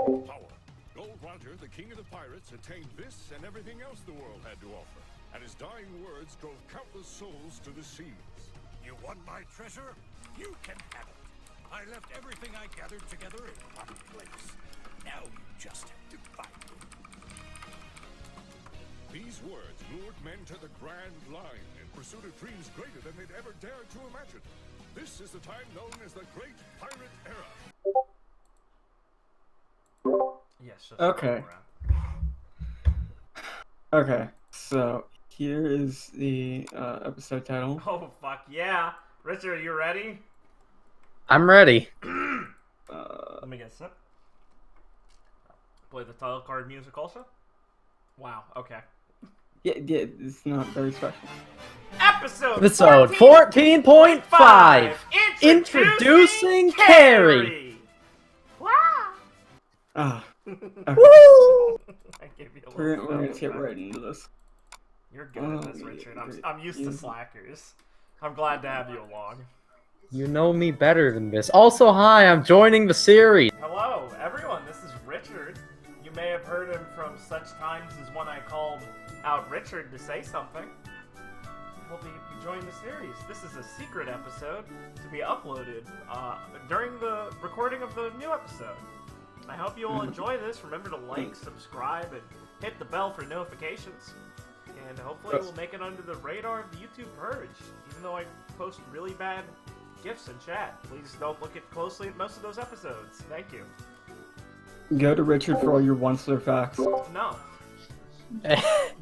Power. Gold Roger, the king of the pirates, attained this and everything else the world had to offer, and his dying words drove countless souls to the seas. You want my treasure? You can have it. I left everything I gathered together in one place. Now you just have to find it. These words lured men to the Grand Line in pursuit of dreams greater than they'd ever dared to imagine. This is the time known as the Great Pirate Era. Yes. Okay. Okay, so here is the episode title. Oh, fuck yeah. Richard, are you ready? I'm ready. Let me get a sip. Play the title card music also? Wow, okay. Yeah, it's not very special. Episode 14.5 Introducing Carrie. Wow. Ah, Woo! I gave you a we're little gonna sound get effect. right into this. You're good at this, Richard. I'm used to slackers. I'm glad to have you along. You know me better than this. Also, hi, I'm joining the series. Hello, everyone. This is Richard. You may have heard him from such times as when I called out Richard to say something. I hope you join the series. This is a secret episode to be uploaded during the recording of the new episode. I hope you all enjoy this. Remember to like, subscribe, and hit the bell for notifications. And hopefully we'll make it under the radar of the YouTube purge. Even though I post really bad GIFs in chat, please don't look closely at most of those episodes. Thank you. Go to Richard for all your one-star facts. No.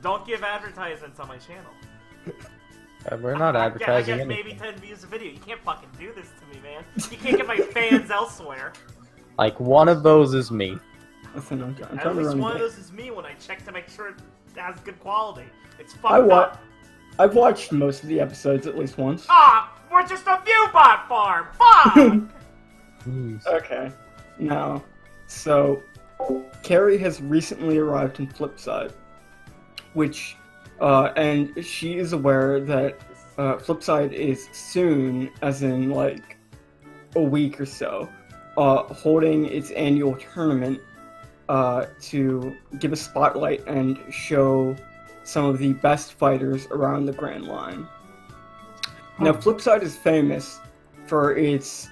Don't give advertisements on my channel. We're not advertising I get anything. maybe 10 views a video. You can't fucking do this to me, man. You can't get my fans elsewhere. Like, one of those is me. Listen, I'm trying At to least run one of it. those is me when I check to make sure it has good quality. It's fucked up. I've watched most of the episodes at least once. Ah! We're just a Viewbot farm! Fuck! Okay. Now, so Carrie has recently arrived in Flipside, which, and she is aware that Flipside is soon, as in like a week or so, holding its annual tournament to give a spotlight and show some of the best fighters around the Grand Line. Now, Flipside is famous for its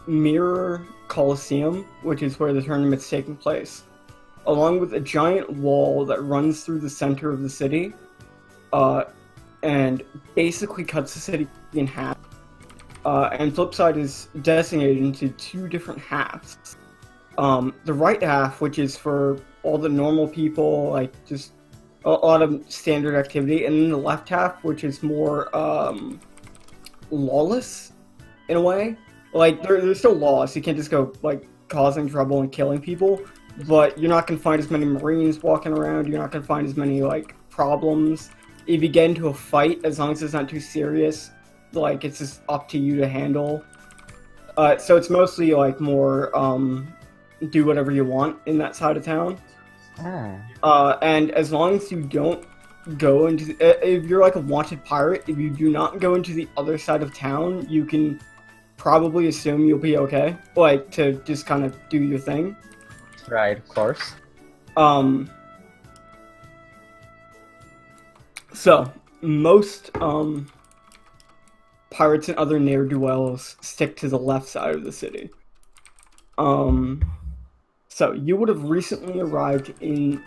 Mirror Coliseum, which is where the tournament's taking place, along with a giant wall that runs through the center of the city, and basically cuts the city in half. And Flipside is designated into two different halves. The right half, which is for all the normal people, like just a lot of standard activity, and then the left half, which is more lawless in a way. Like there's still laws. You can't just go like causing trouble and killing people, but you're not gonna find as many Marines walking around. You're not gonna find as many like problems. If you get into a fight, as long as it's not too serious, like it's just up to you to handle. So it's mostly like more do whatever you want in that side of town. And as long as you don't go into if you're like a wanted pirate, if you do not go into the other side of town, you can probably assume you'll be okay, like to just kind of do your thing. Right, of course. So most pirates and other ne'er-do-wells stick to the left side of the city. So you would have recently arrived in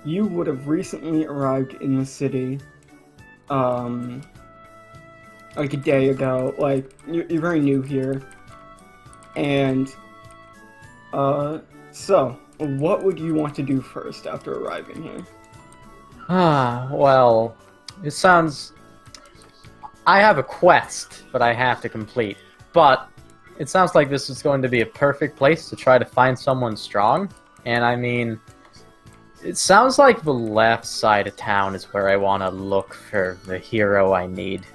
the city, like a day ago. Like you're very new here, and so what would you want to do first after arriving here? Well, it sounds... I have a quest that I have to complete, but it sounds like this is going to be a perfect place to try to find someone strong. And I mean, it sounds like the left side of town is where I want to look for the hero I need.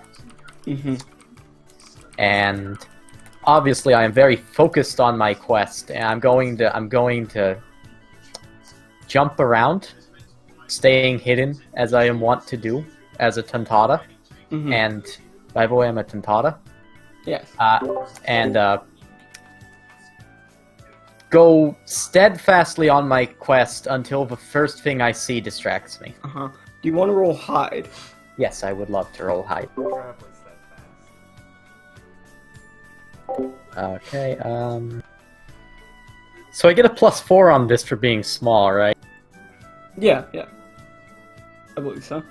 And obviously I am very focused on my quest, and I'm going to jump around, staying hidden as I am wont to do as a Tontata. And by the way, I'm a Tontata. Yes. And go steadfastly on my quest until the first thing I see distracts me. Uh-huh. Do you want to roll hide? Yes, I would love to roll hide. Preferably steadfast. Okay, So I get a +4 on this for being small, right? Yeah. I believe so.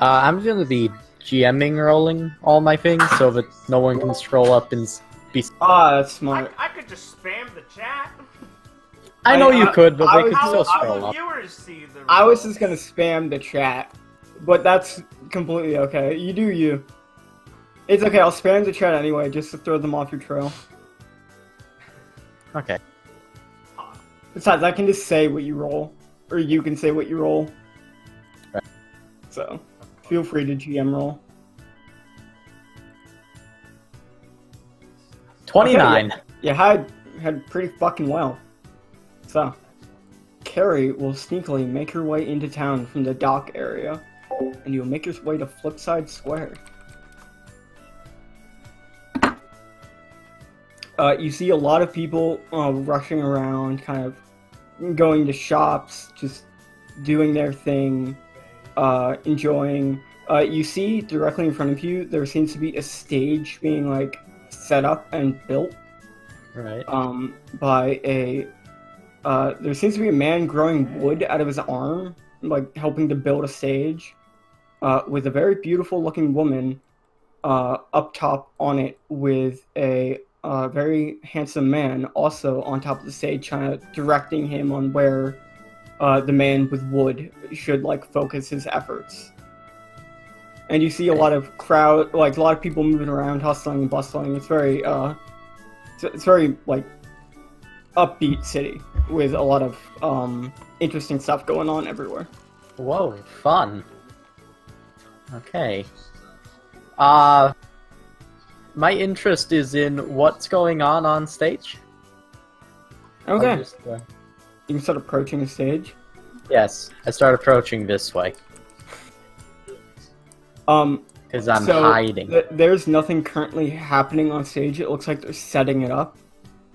I'm gonna be GMing rolling all my things so that no one can scroll up and be... Ah, that's smart. I could just spam the chat. I know you could, but they could How still will scroll up. viewers see the I was results? just gonna spam the chat, but that's completely okay. You do you. It's okay, I'll spam the chat anyway, just to throw them off your trail. Okay. Besides, I can just say what you roll, or you can say what you roll. Right. So, feel free to GM roll. 29. Okay, you had pretty fucking well. So, Carrie will sneakily make her way into town from the dock area, and you'll make your way to Flipside Square. You see a lot of people rushing around, kind of going to shops, just doing their thing, enjoying. You see directly in front of you, there seems to be a stage being like set up and built. Right. By a. There seems to be a man growing wood out of his arm, like helping to build a stage, with a very beautiful looking woman up top on it with a very handsome man also on top of the stage, kind of directing him on where the man with wood should like focus his efforts. And you see a lot of crowd, like a lot of people moving around, hustling and bustling. It's very, it's very like upbeat city with a lot of interesting stuff going on everywhere. Whoa, fun. Okay. My interest is in what's going on stage. Okay, I'll just, you can start approaching the stage. yes, I start approaching this way. Because I'm hiding. There's nothing currently happening on stage. It looks like they're setting it up,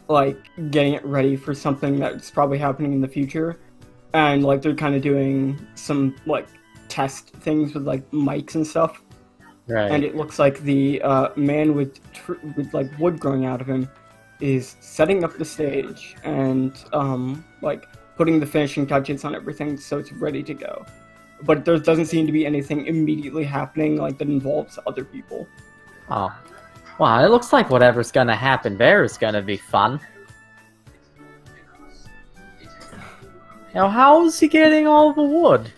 like getting it ready for something that's probably happening in the future, and like they're kind of doing some like test things with like mics and stuff. Right. And it looks like the man with like wood growing out of him is setting up the stage and like putting the finishing touches on everything so it's ready to go. But there doesn't seem to be anything immediately happening like that involves other people. Oh. Wow, it looks like whatever's gonna happen there is gonna be fun. Now, how is he getting all the wood?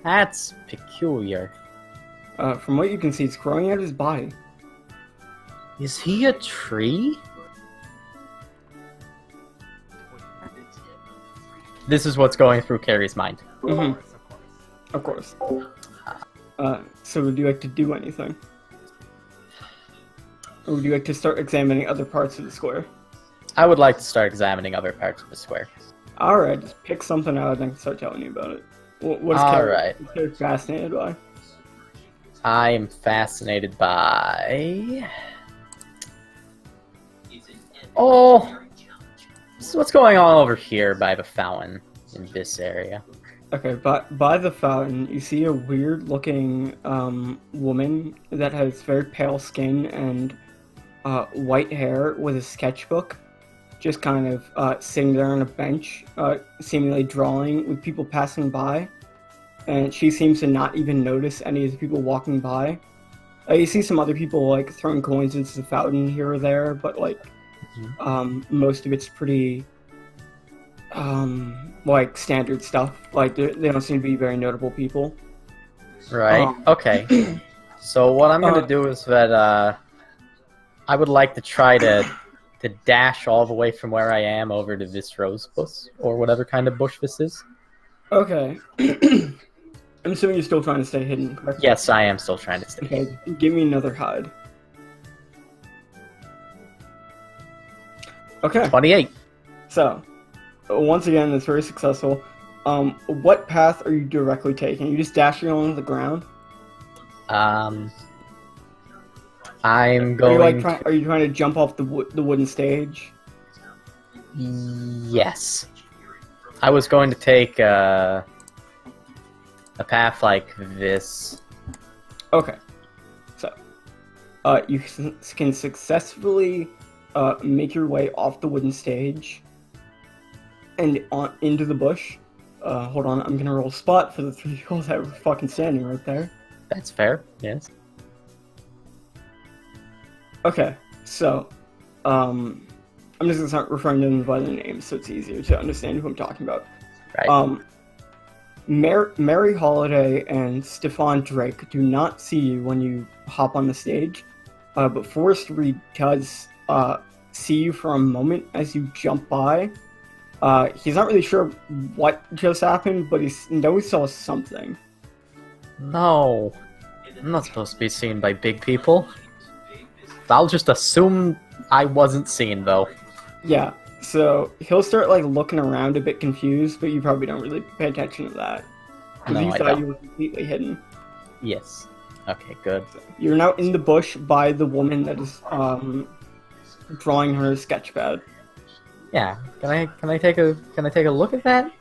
That's peculiar. From what you can see, it's growing out of his body. Is he a tree? This is what's going through Carrie's mind. Mm-hmm. Of course. So would you like to do anything? Or would you like to start examining other parts of the square? I would like to start examining other parts of the square. Alright, just pick something out and I can start telling you about it. What is Alright. Carrie fascinated by? I am fascinated by... Oh! So what's going on over here by the fountain in this area? Okay, by the fountain, you see a weird-looking woman that has very pale skin and white hair with a sketchbook, just kind of sitting there on a bench, seemingly drawing with people passing by. And she seems to not even notice any of the people walking by. You see some other people like throwing coins into the fountain here or there, but like most of it's pretty like standard stuff. Like they don't seem to be very notable people. Right. Okay. So what I'm gonna do is that I would like to try to dash all the way from where I am over to this rose bush or whatever kind of bush this is. Okay. I'm assuming you're still trying to stay hidden, correct? Yes, I am still trying to stay. Okay, give me another hide. Okay. 28. So, once again, it's very successful. What path are you directly taking? Are you just dashing along the ground? I'm going Are you trying to jump off the wooden stage? Yes. I was going to take a path like this. Okay. So, you can successfully make your way off the wooden stage and into the bush. Hold on, I'm gonna roll spot for the 3 people that were fucking standing right there. That's fair, yes. Okay, so, I'm just gonna start referring to them by their names so it's easier to understand who I'm talking about. Right. Mary Holiday and Stefan Drake do not see you when you hop on the stage, but Forrest Reed does see you for a moment as you jump by. He's not really sure what just happened, but he saw something. No. I'm not supposed to be seen by big people. I'll just assume I wasn't seen, though. Yeah, so he'll start looking around a bit confused, but you probably don't really pay attention to that. No, you I thought don't. you were completely hidden. Yes. Okay, good. You're now in the bush by the woman that is drawing her sketchpad. Yeah. Can I take a look at that?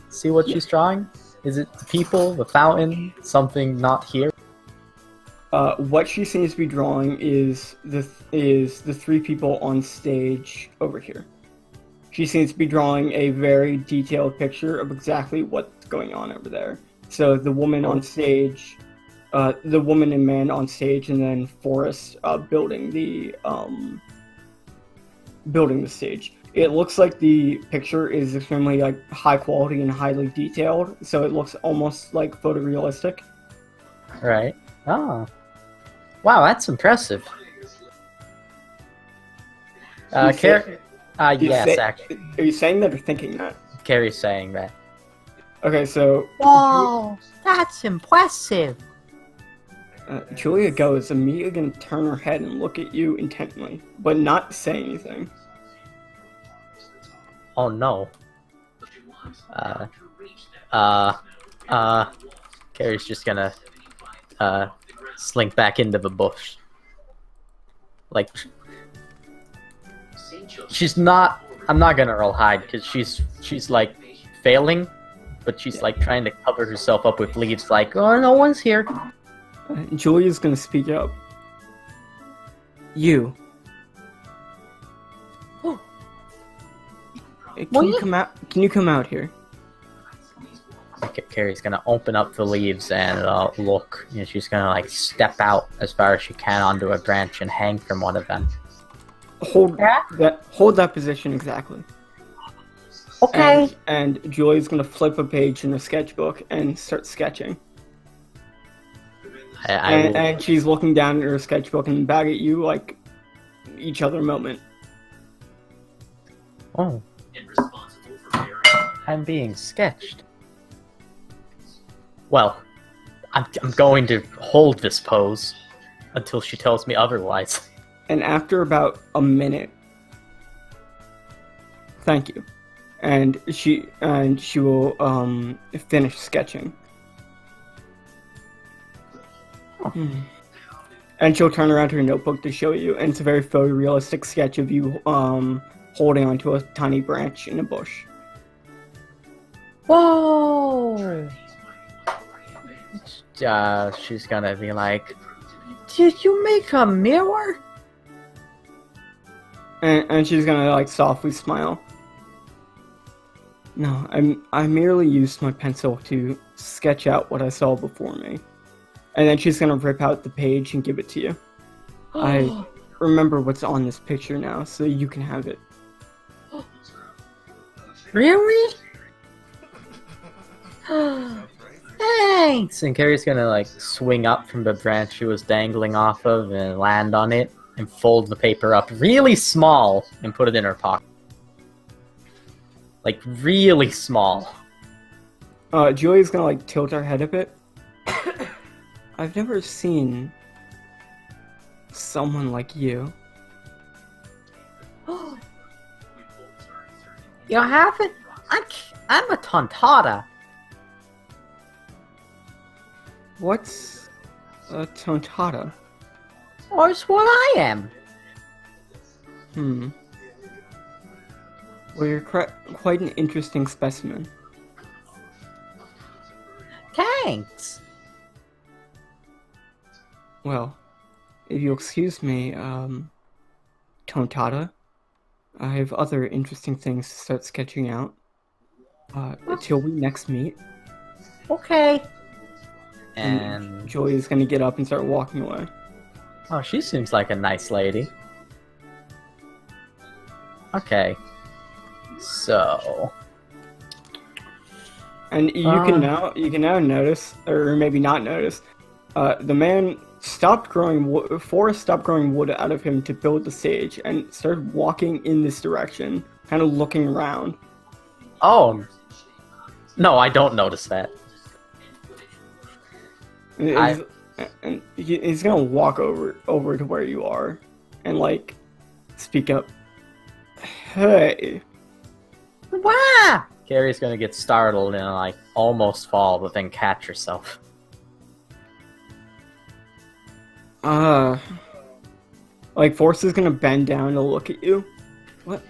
See what she's drawing? Is it the people, the fountain, something not here? What she seems to be drawing is the 3 people on stage over here. She seems to be drawing a very detailed picture of exactly what's going on over there. So the woman on stage, the woman and man on stage, and then Forrest building the stage. It looks like the picture is extremely high quality and highly detailed, so it looks almost like photorealistic. Right. Oh. Wow, that's impressive. Carrie. Yes, actually. Are you saying that or thinking that? Carrie's saying that. Okay, so Whoa, that's impressive. Julia Go is immediately going to turn her head and look at you intently, but not say anything. Oh no. Carrie's just gonna slink back into the bush. Like, she's not. I'm not gonna roll hide because she's like failing, but she's like trying to cover herself up with leaves. Like, oh, no one's here. Julia's going to speak up. You. Can you come out here? Okay, Carrie's gonna open up the leaves and look. You know, she's gonna like step out as far as she can onto a branch and hang from one of them. Hold that position exactly. Okay. And Julia's gonna flip a page in a sketchbook and start sketching. And she's looking down at her sketchbook and back at you like each other moment. Oh. I'm being sketched. Well, I'm going to hold this pose until she tells me otherwise. And after about a minute, thank you. And she will finish sketching. And she'll turn around to her notebook to show you, and it's a very photorealistic sketch of you holding onto a tiny branch in a bush. Whoa! She's gonna be like, Did you make a mirror? And she's gonna like softly smile. No, I merely used my pencil to sketch out what I saw before me. And then she's gonna rip out the page and give it to you. I remember what's on this picture now, so you can have it. Really? Thanks! And Carrie's gonna like swing up from the branch she was dangling off of and land on it and fold the paper up really small and put it in her pocket. Like really small. Julia's gonna like tilt her head a bit. I've never seen someone like you. You haven't? I'm a tontata. What's Tontata. Or it's what I am. Well, you're quite an interesting specimen. Thanks. Well, if you'll excuse me, Tontata, I have other interesting things to start sketching out. Until we next meet. Okay. And Joy is gonna get up and start walking away. oh, she seems like a nice lady. Okay. So And you can now notice, or maybe not notice, the man stopped growing wood. Forrest stopped growing wood out of him to build the stage, and started walking in this direction, kind of looking around. oh no, I don't notice that. And he's gonna walk over to where you are, and like speak up. Hey. Wow. Carrie's gonna get startled and like almost fall, but then catch herself. Like Forrest is gonna bend down to look at you. What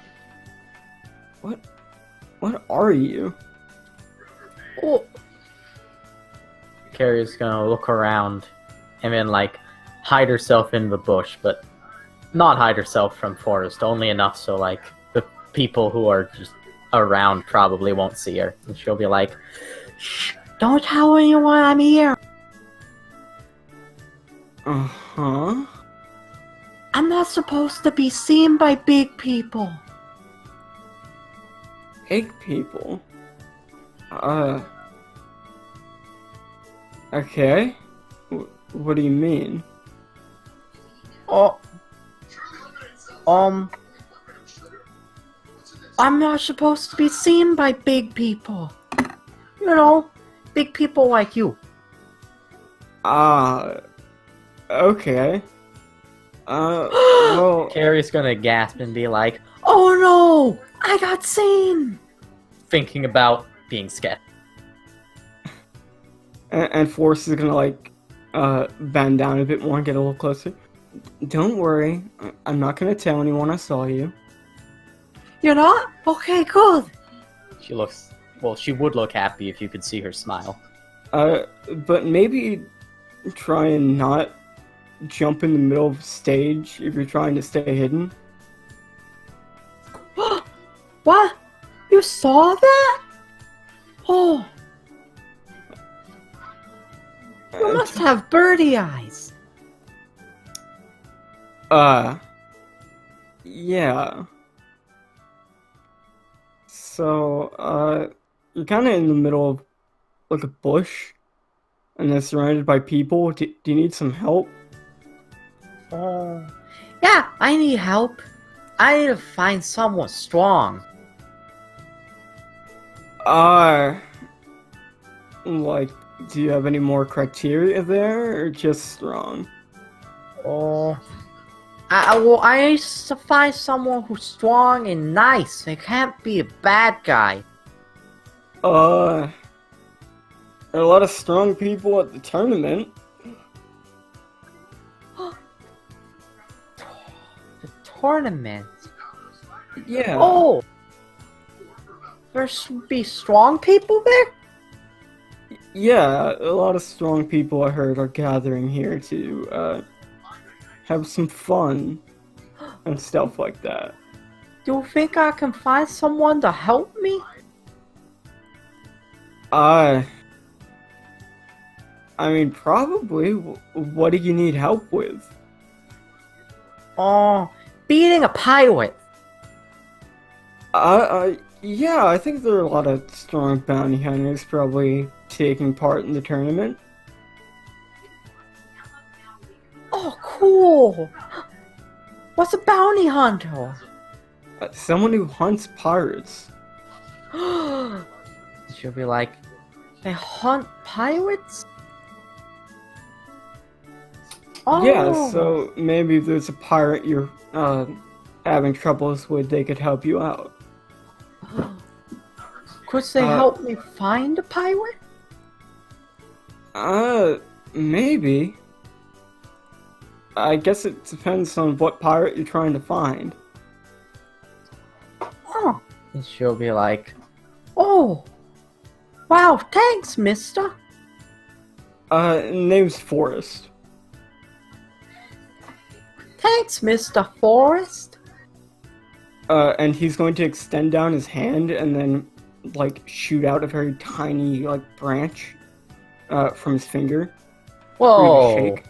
are you? Oh, Carrie's gonna look around and then like hide herself in the bush, but not hide herself from Forrest, only enough so like the people who are just around probably won't see her. And she'll be like, shh, don't tell anyone I'm here. Uh-huh. I'm not supposed to be seen by big people. Big people? Okay. What do you mean? Oh, I'm not supposed to be seen by big people. You know, big people like you. Okay. Well... Carrie's gonna gasp and be like, Oh no! I got seen! thinking about being scared. And Forrest is gonna like, bend down a bit more and get a little closer. Don't worry, I'm not gonna tell anyone I saw you. You're not? Okay, good. She looks, well, she would look happy if you could see her smile. But maybe try and not jump in the middle of the stage if you're trying to stay hidden. What? You saw that? Oh. You must have birdie eyes. Yeah. So, you're kind of in the middle of, like, a bush, and it's surrounded by people. Do you need some help? Yeah, I need help. I need to find someone strong. Like, do you have any more criteria there, or just strong? I need to find someone who's strong and nice. They can't be a bad guy. There are a lot of strong people at the tournament. The tournament? Yeah. Oh! There should be strong people there? Yeah, a lot of strong people I heard are gathering here to, have some fun and stuff like that. Do you think I can find someone to help me? I mean, probably. What do you need help with? Beating a pirate. Yeah, I think there are a lot of strong bounty hunters probably taking part in the tournament. Oh, cool! What's a bounty hunter? Someone who hunts pirates. She'll be like, they hunt pirates? Oh. Yeah, so maybe if there's a pirate you're having troubles with, they could help you out. Could they help me find a pirate? Maybe. I guess it depends on what pirate you're trying to find. Oh, And she'll be like, oh. Wow, thanks, mister. Name's Forrest. Thanks, Mr. Forrest. And he's going to extend down his hand and then, like, shoot out a very tiny, like, branch, from his finger. whoa. For you to shake.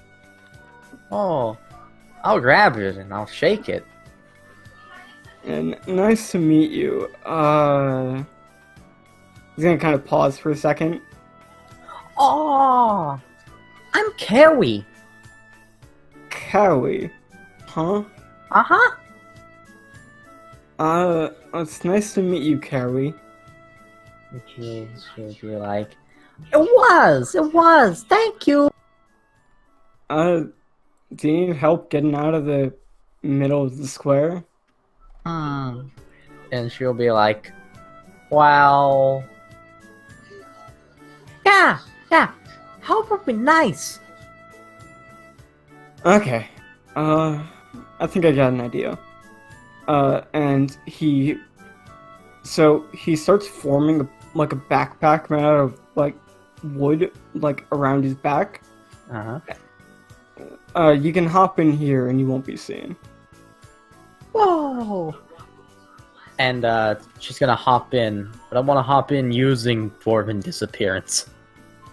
Oh, I'll grab it and I'll shake it. And nice to meet you. He's gonna kind of pause for a second. Oh, I'm Carrie. Carrie. Huh? Uh-huh. It's nice to meet you, Carrie. She'll be like, It was. Thank you. Do you need help getting out of the middle of the square? and she'll be like, well, Yeah. Help would be nice. Okay. I think I got an idea. And he starts forming a backpack made out of, like, wood, like, around his back. uh-huh. You can hop in here and you won't be seen. Whoa. And she's gonna hop in, but I want to hop in using Dwarven Disappearance.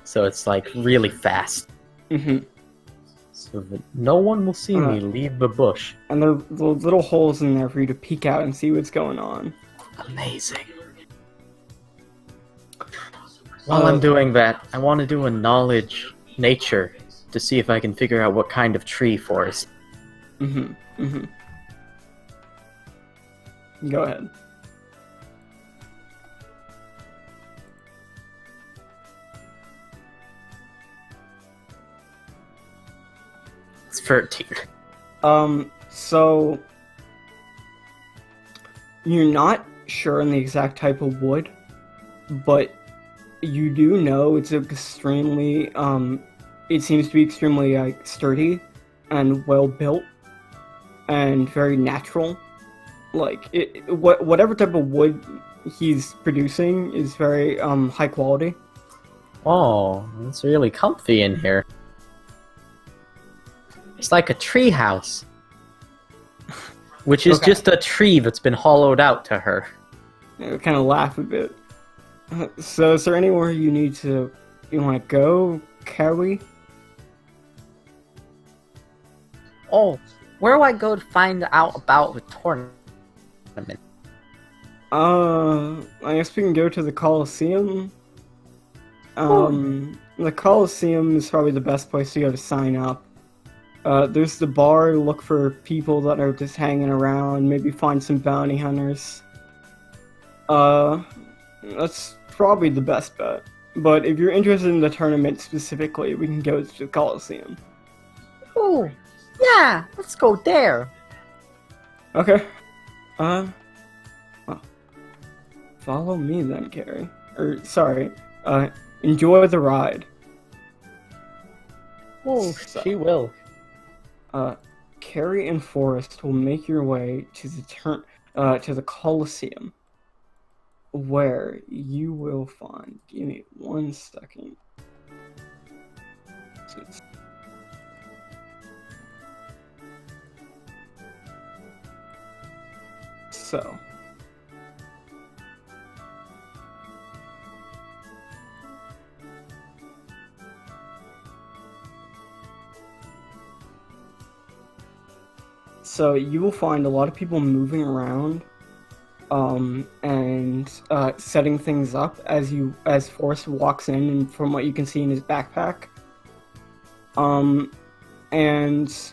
So it's like really fast. Mm-hmm. So that no one will see me leave the bush. And there are little holes in there for you to peek out and see what's going on. Amazing. While I'm doing that, I want to do a knowledge nature to see if I can figure out what kind of tree forest. Mm-hmm. Go ahead. It's 13. So you're not sure on the exact type of wood, but you do know it's extremely, it seems to be extremely, like, sturdy and well built and very natural. Like, whatever type of wood he's producing is very, high quality. Oh, it's really comfy in here. It's like a tree house. Which is just a tree that's been hollowed out to her. I kind of laugh a bit. So, is there anywhere you want to go, Carrie? Oh, where do I go to find out about the tournament? I guess we can go to the Coliseum. The Coliseum is probably the best place to go to sign up. There's the bar, look for people that are just hanging around, maybe find some bounty hunters. That's probably the best bet. But if you're interested in the tournament specifically, we can go to the Coliseum. Oh, yeah, let's go there. Okay. Well, follow me then, Carrie. Enjoy the ride. Oh, So- she will. Carrie and Forrest will make your way to the Coliseum, where you will find. Give me 1 second. So. So you will find a lot of people moving around, and setting things up as Forrest walks in, and from what you can see in his backpack. And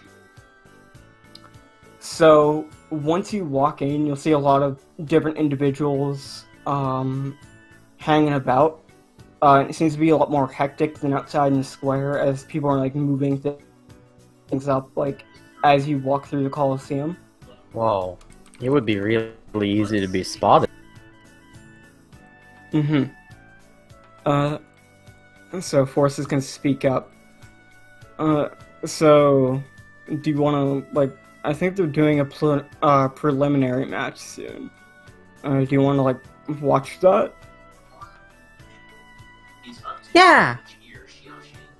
so once you walk in, you'll see a lot of different individuals hanging about. It seems to be a lot more hectic than outside in the square, as people are like moving things up, like, as you walk through the Coliseum. Whoa. It would be really easy to be spotted. Mm-hmm. So Forrest is gonna speak up. So do you want to, like, I think they're doing a preliminary match soon. Do you want to, like, watch that? Yeah.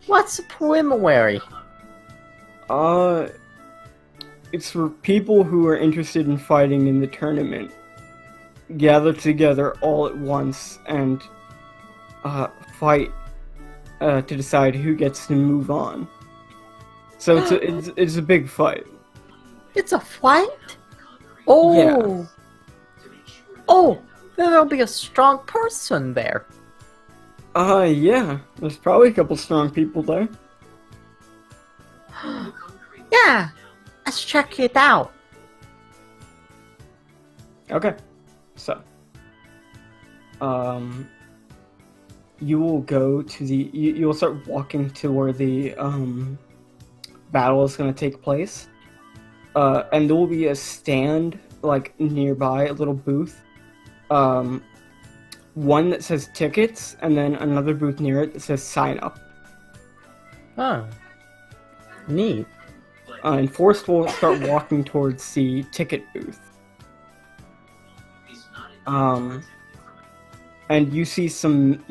What's a preliminary? It's for people who are interested in fighting in the tournament. Gather together all at once and fight to decide who gets to move on. So it's a big fight. It's a fight? Oh. Yeah. Oh, then there'll be a strong person there. Yeah. There's probably a couple strong people there. Yeah. Let's check it out. Okay. So, you will go to the. You will start walking to where the battle is going to take place. And there will be a stand like nearby, a little booth. One that says tickets, and then another booth near it that says sign up. Oh. Neat. And Forrest will start walking towards the ticket booth. And you see some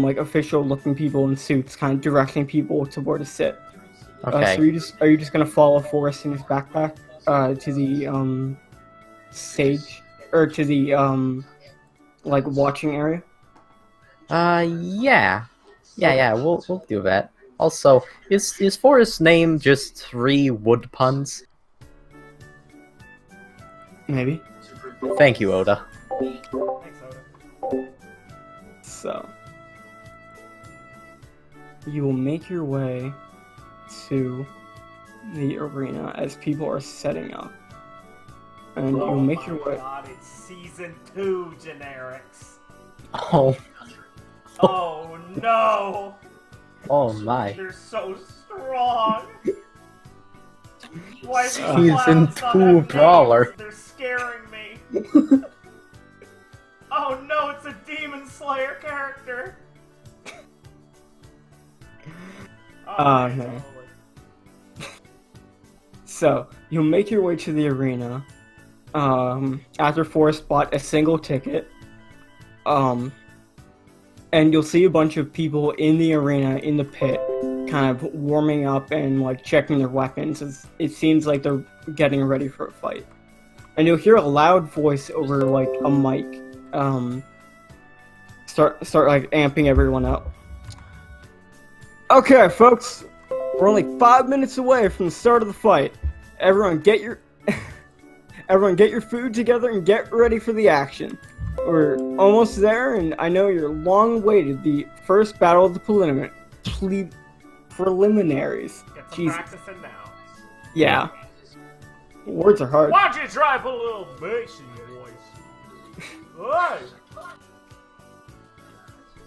like official looking people in suits kind of directing people to where to sit. Okay. So are you just gonna follow Forrest in his backpack to the stage or to the like watching area? Yeah. Yeah, we'll do that. Also, is Forrest's name just 3 wood puns? Maybe. Thank you, Oda. Thanks, Oda. So you will make your way to the arena as people are setting up. And you'll make your way. God, it's season 2 generics. Oh. Oh no! Oh my. They're so strong. Why do Season clowns not 2 have brawler. names? They're scaring me. Oh no, it's a Demon Slayer character. Oh, no. totally. So you'll make your way to the arena. After Forrest bought a single ticket. And you'll see a bunch of people in the arena, in the pit, kind of warming up and like checking their weapons. As it seems like they're getting ready for a fight. And you'll hear a loud voice over like a mic, start like amping everyone up. Okay, folks, we're only 5 minutes away from the start of the fight. Everyone get your food together and get ready for the action. We're almost there, and I know you're long awaited the first battle of the preliminaries. Get some Jesus. practicing now. Yeah. Words are hard. Why'd you try to put a little bass in your voice? Hey!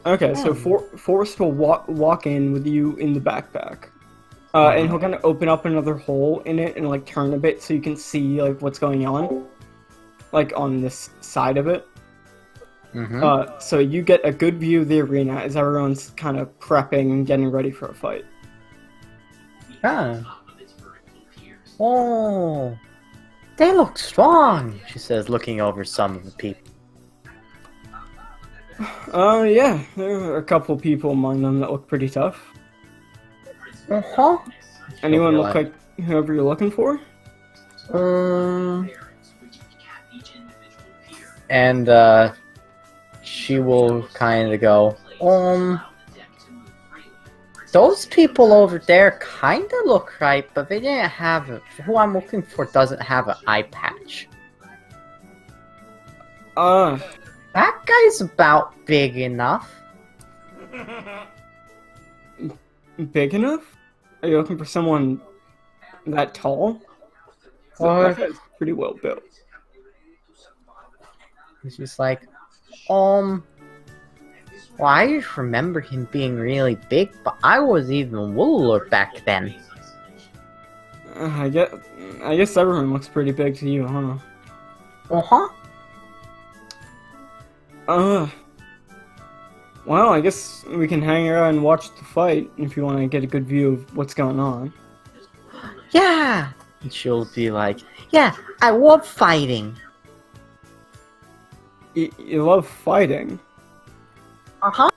Okay, so Forrest will walk in with you in the backpack. And he'll kind of open up another hole in it and like turn a bit so you can see like what's going on. Like on this side of it. Mm-hmm. So you get a good view of the arena as everyone's kind of prepping and getting ready for a fight. Ah. Oh. They look strong, she says, looking over some of the people. Yeah, there are a couple people among them that look pretty tough. Uh-huh. Anyone look like whoever you're looking for? And, she will kind of go, those people over there kind of look right, but they didn't have who I'm looking for doesn't have an eye patch. That guy's about big enough. Big enough? Are you looking for someone that tall? Or That guy's pretty well built. he's just like, well, I just remember him being really big, but I was even littler back then. I guess everyone looks pretty big to you, huh? Uh-huh. Well, I guess we can hang around and watch the fight if you want to get a good view of what's going on. Yeah, And she'll be like, yeah, I love fighting. You love fighting. Uh-huh.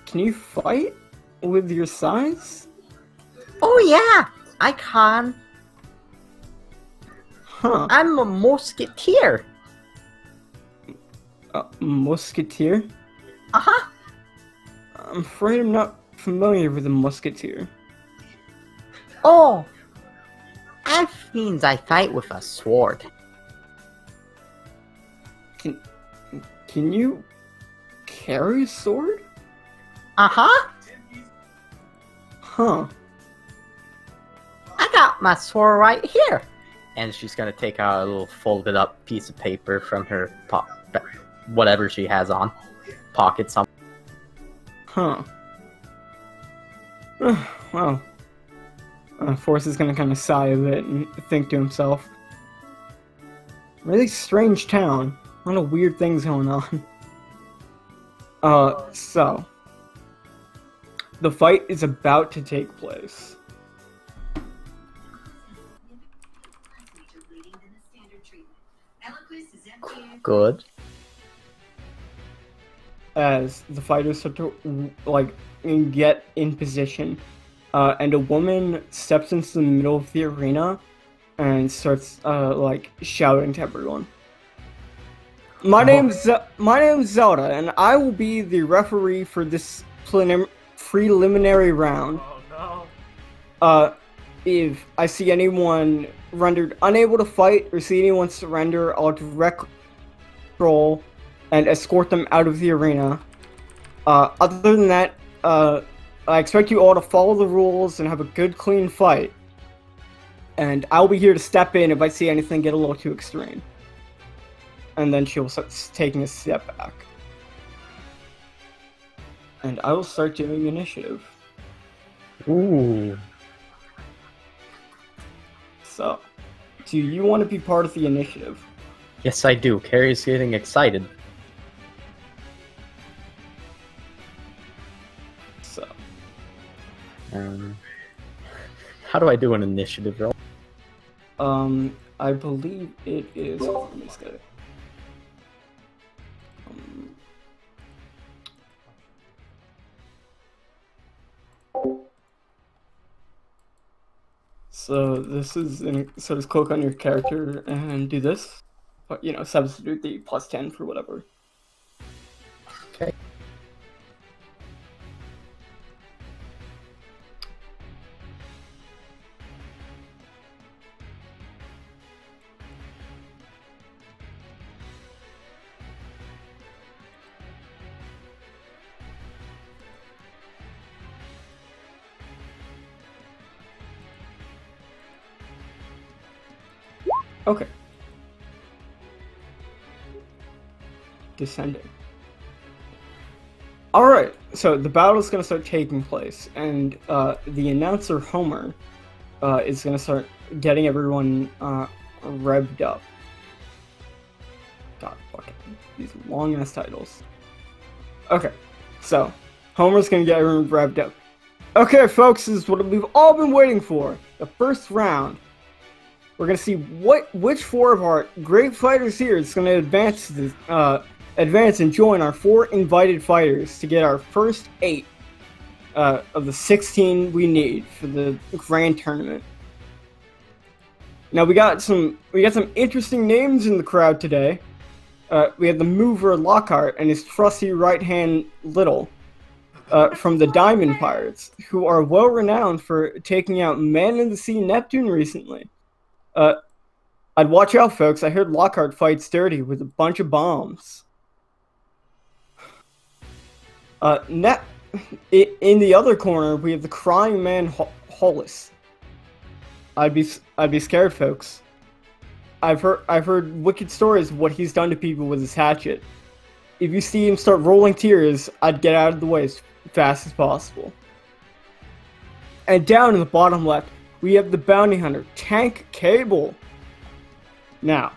Can you fight with your size? Oh yeah, I can. Huh. I'm a musketeer. Musketeer? Uh-huh. I'm afraid I'm not familiar with a musketeer. Oh, that means I fight with a sword. Can you carry a sword? Uh-huh. Huh. I got my sword right here. and she's gonna take out a little folded up piece of paper from her whatever she has on pocket. Some. Huh. Wow. Forrest is gonna kind of sigh a bit and think to himself. Really strange town. A lot of weird things going on. So. The fight is about to take place. Good. As the fighters start to, get in position, and a woman steps into the middle of the arena and starts, shouting to everyone. My name's Zelda, and I will be the referee for this preliminary round. Oh no. If I see anyone rendered unable to fight or see anyone surrender, I'll direct control and escort them out of the arena. Other than that, I expect you all to follow the rules and have a good, clean fight. And I'll be here to step in if I see anything get a little too extreme. And then she'll start taking a step back. And I will start doing initiative. Ooh. So, do you want to be part of the initiative? Yes, I do. Carrie's getting excited. So, How do I do an initiative roll? I believe it is. Let me just get it. So this is so just click on your character and do this. But, substitute the +10 for whatever. Okay. Okay. Descending. Alright, so the battle is going to start taking place, and the announcer, Homer, is going to start getting everyone revved up. God, fuck it. These long-ass titles. Okay, so Homer's going to get everyone revved up. Okay, folks, this is what we've all been waiting for. The first round. We're gonna see which four of our great fighters here is gonna advance and join our 4 invited fighters to get our first 8 of the 16 we need for the grand tournament. Now we got some interesting names in the crowd today. We have the mover Lockhart and his trusty right hand Little from the Diamond Pirates, who are well renowned for taking out Man in the Sea Neptune recently. I'd watch out, folks. I heard Lockhart fights dirty with a bunch of bombs. In the other corner, we have the crying man Hollis. I'd be scared, folks. I've heard wicked stories of what he's done to people with his hatchet. If you see him start rolling tears, I'd get out of the way as fast as possible. And down in the bottom left, we have the bounty hunter, Tank Cable. Now,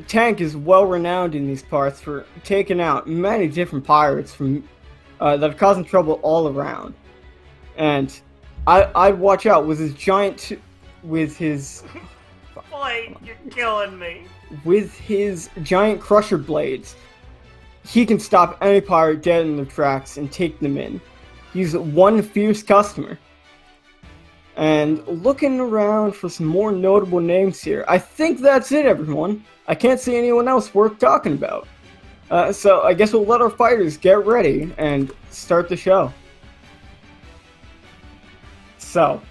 Tank is well renowned in these parts for taking out many different pirates from that are causing trouble all around. And I'd watch out with his giant, with his Blade, you're killing me. with his giant crusher blades. He can stop any pirate dead in their tracks and take them in. He's one fierce customer. And looking around for some more notable names here, I think that's it, everyone. I can't see anyone else worth talking about. So I guess we'll let our fighters get ready and start the show. So,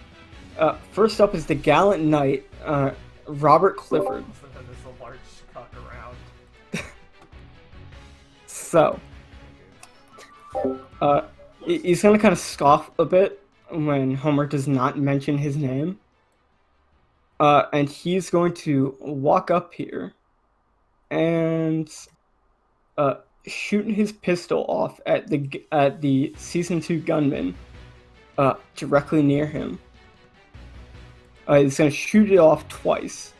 first up is the gallant knight, Robert Clifford. There's a large cock around. So, he's gonna kind of scoff a bit when Homer does not mention his name. And he's going to walk up here and shoot his pistol off at the Season 2 gunman directly near him. He's going to shoot it off twice,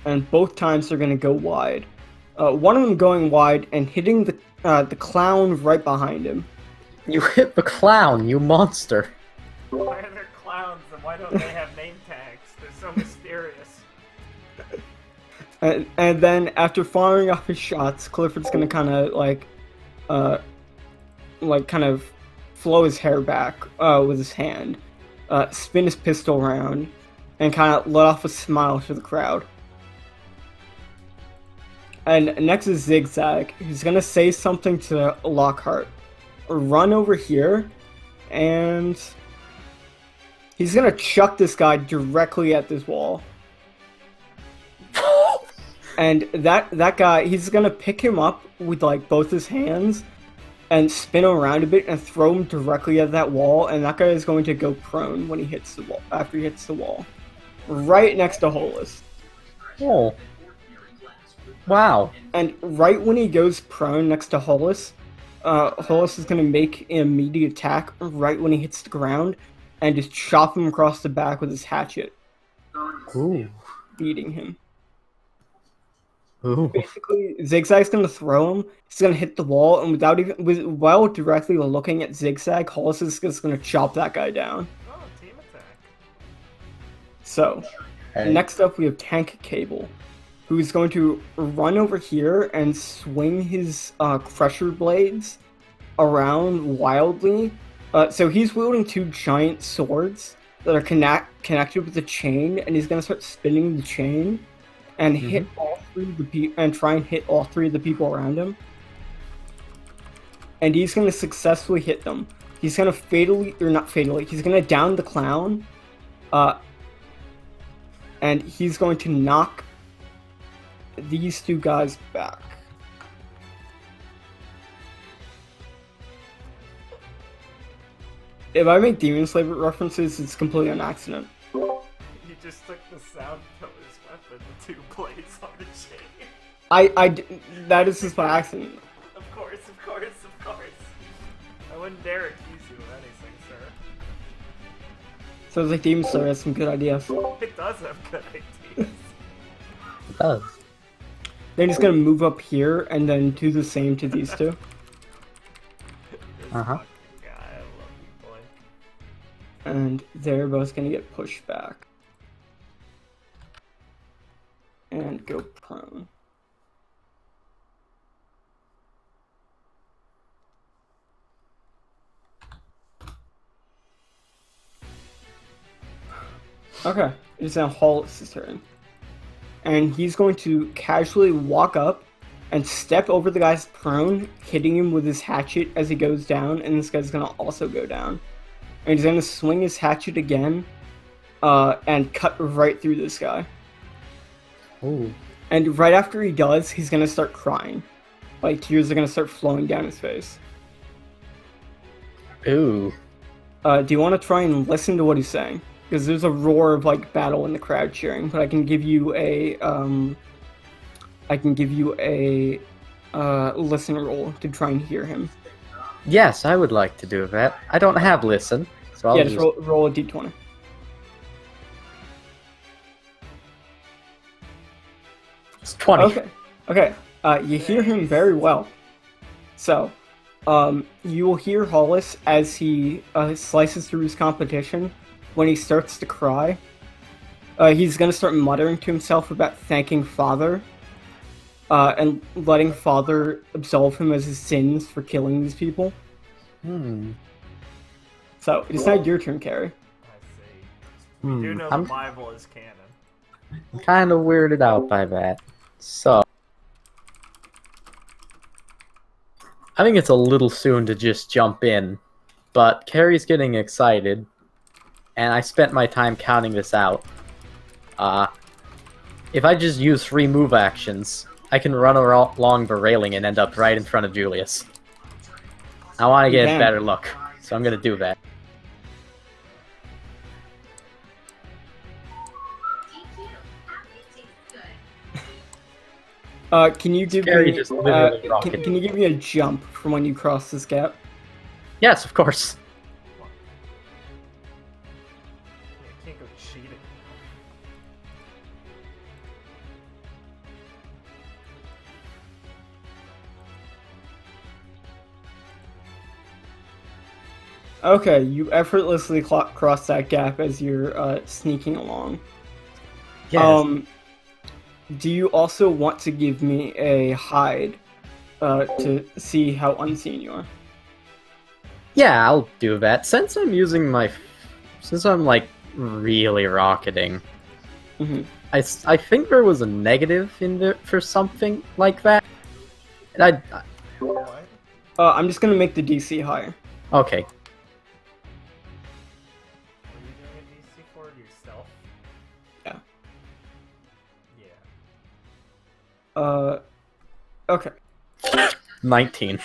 and both times they're going to go wide. One of them going wide and hitting the clown right behind him. You hit the clown, you monster. Why are there clowns and why don't they have name tags? They're so mysterious. And then after firing off his shots, Clifford's gonna kind of kind of flow his hair back with his hand, spin his pistol around, and kind of let off a smile to the crowd. And next is Zigzag. He's gonna say something to Lockhart. Run over here, and he's gonna chuck this guy directly at this wall. And that guy, he's gonna pick him up with like both his hands and spin him around a bit and throw him directly at that wall, and that guy is going to go prone when he hits the wall, after he hits the wall. Right next to Hollis. Oh. Wow. And right when he goes prone next to Hollis, Hollis is going to make an immediate attack right when he hits the ground and just chop him across the back with his hatchet. Ooh. Beating him. Ooh. Basically, Zigzag's going to throw him, he's going to hit the wall, and while directly looking at Zigzag, Hollis is just going to chop that guy down. Oh, team attack. So, next up we have Tank Cable, who's going to run over here and swing his crusher blades around wildly. So he's wielding two giant swords that are connected with a chain, and he's going to start spinning the chain and hit all three of the people and try and hit all three of the people around him. And he's going to successfully hit them. He's going to he's going to down the clown, and he's going to knock these two guys back. If I make Demon Slayer references, it's completely an accident. You just took the sound killer's weapon, the two blades on the chain. That is just by accident. Of course. I wouldn't dare accuse you of anything, sir. So it's like Demon Slayer has some good ideas. It does have good ideas. It does. Then he's gonna move up here and then do the same to these two. Uh-huh. Yeah, I love you, boy. And they're both gonna get pushed back. And go prone. Okay, it's now Hollis' turn. And he's going to casually walk up and step over the guy's prone, hitting him with his hatchet as he goes down, and this guy's going to also go down. And he's going to swing his hatchet again, and cut right through this guy. Ooh. And right after he does, he's going to start crying. Like, tears are going to start flowing down his face. Ooh. Do you want to try and listen to what he's saying? Because there's a roar of, like, battle in the crowd cheering, but I can give you a listen roll to try and hear him. Yes, I would like to do that. I don't have listen, so I'll Yeah, just roll a d20. It's 20. Okay. You hear him very well. So, You will hear Hollis as he slices through his competition. When he starts to cry, he's gonna start muttering to himself about thanking Father, and letting Father absolve him of his sins for killing these people. So, it's not your turn, Carrie. I see. We do know the Bible is canon. I'm kind of weirded out by that. So, I think it's a little soon to just jump in, but Carrie's getting excited, and I spent my time counting this out. If I just use 3 move actions, I can run along the railing and end up right in front of Julius. I want to get a better look, so I'm going to do that. Can you give Carrie me just literally rocket. can you give me a jump from when you cross this gap? Yes, of course. You can't go cheating. Okay, you effortlessly cross that gap as you're sneaking along. Yes. Do you also want to give me a hide to see how unseen you are? Yeah, I'll do that. Since I'm using since I'm like really rocketing, I think there was a negative in there for something like that. And What? I'm just gonna make the DC higher. okay. Were you doing a DC for yourself? Yeah. Yeah. Okay. 19.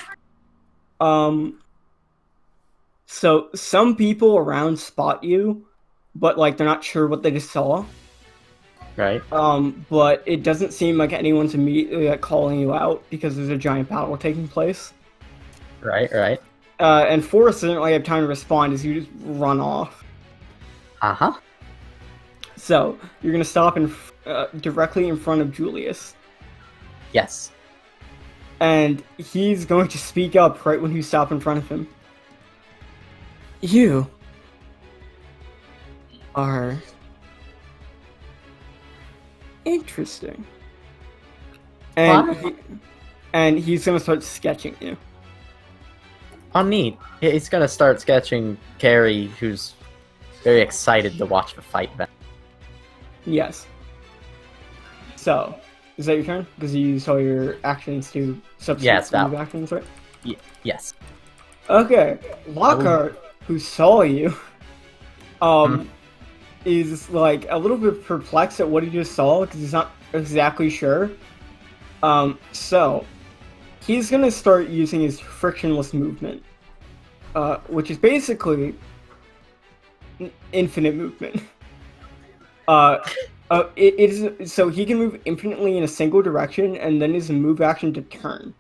So some people around spot you, but like they're not sure what they just saw. Right. But it doesn't seem like anyone's immediately like, calling you out because there's a giant battle taking place. Right. And Forrest doesn't really have time to respond as you just run off. Uh-huh. So you're gonna stop directly in front of Julius. Yes. And he's going to speak up right when you stop in front of him. You are interesting. And he's going to start sketching you. Oh, neat. He's gonna start sketching Carrie, who's very excited to watch the fight then. Yes. So, is that your turn? Because you used all your actions to substitute move actions, right? Yes. Okay. Lockhart, who saw you, is like a little bit perplexed at what he just saw because he's not exactly sure. So he's gonna start using his frictionless movement, which is basically infinite movement. It is so he can move infinitely in a single direction, and then his move action to turn.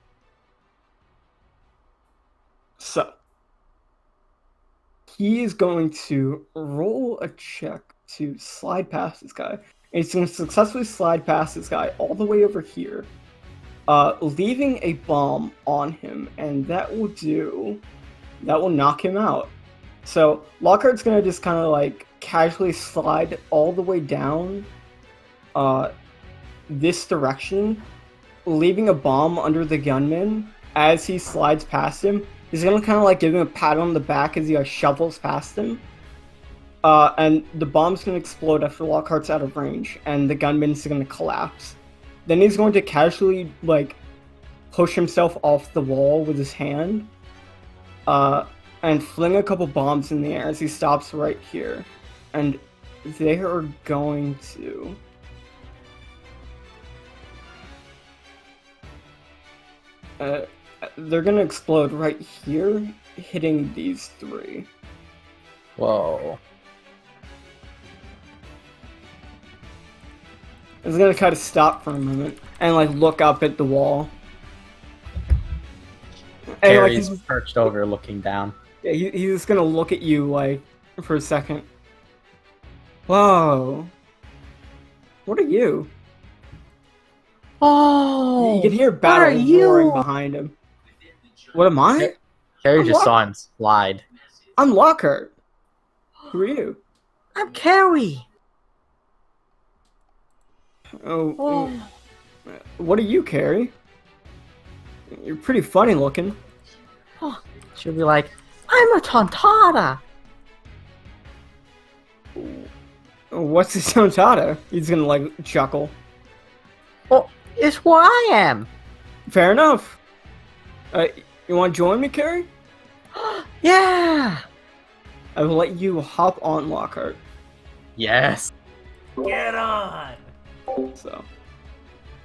So he is going to roll a check to slide past this guy, and he's going to successfully slide past this guy all the way over here, leaving a bomb on him, and that will knock him out. So Lockhart's going to just kind of like casually slide all the way down this direction, leaving a bomb under the gunman. As he slides past him, he's going to kind of like give him a pat on the back as he like shovels past him. And the bomb's going to explode after Lockhart's out of range, and the gunman's going to collapse. Then he's going to casually like push himself off the wall with his hand, and fling a couple bombs in the air as he stops right here. And they are going to... they're going to explode right here, hitting these 3. Whoa. He's going to kind of stop for a moment and like look up at the wall. Carrie's like, perched over looking down. Yeah, he's just going to look at you like for a second. Whoa. What are you? Oh, you can hear battle roaring behind him. What am I? Carrie just saw him slide. I'm Lockhart. Who are you? I'm Carrie. Oh, what are you, Carrie? You're pretty funny looking. She'll be like, I'm a tontata. What's this tontata? He's gonna like chuckle. Oh, it's what I am. Fair enough. You want to join me, Carrie? Yeah. I will let you hop on Lockhart. yes. Get on! So,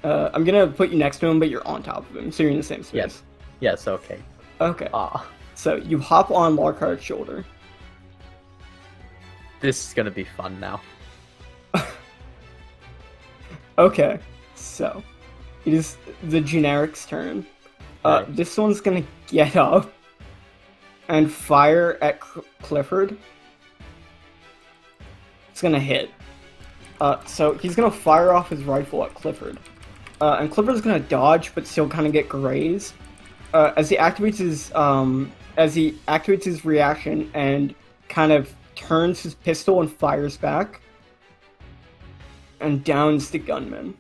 I'm gonna put you next to him, but you're on top of him, so you're in the same space. Yes. Yes, okay. Okay. Aw. So you hop on Lockhart's shoulder. This is gonna be fun now. Okay. So, it is the generic's turn. Right. This one's gonna get up and fire at Clifford. It's gonna hit. So he's gonna fire off his rifle at Clifford. And Clifford's gonna dodge, but still kind of get grazed. As he activates his reaction and kind of turns his pistol and fires back, and downs the gunman.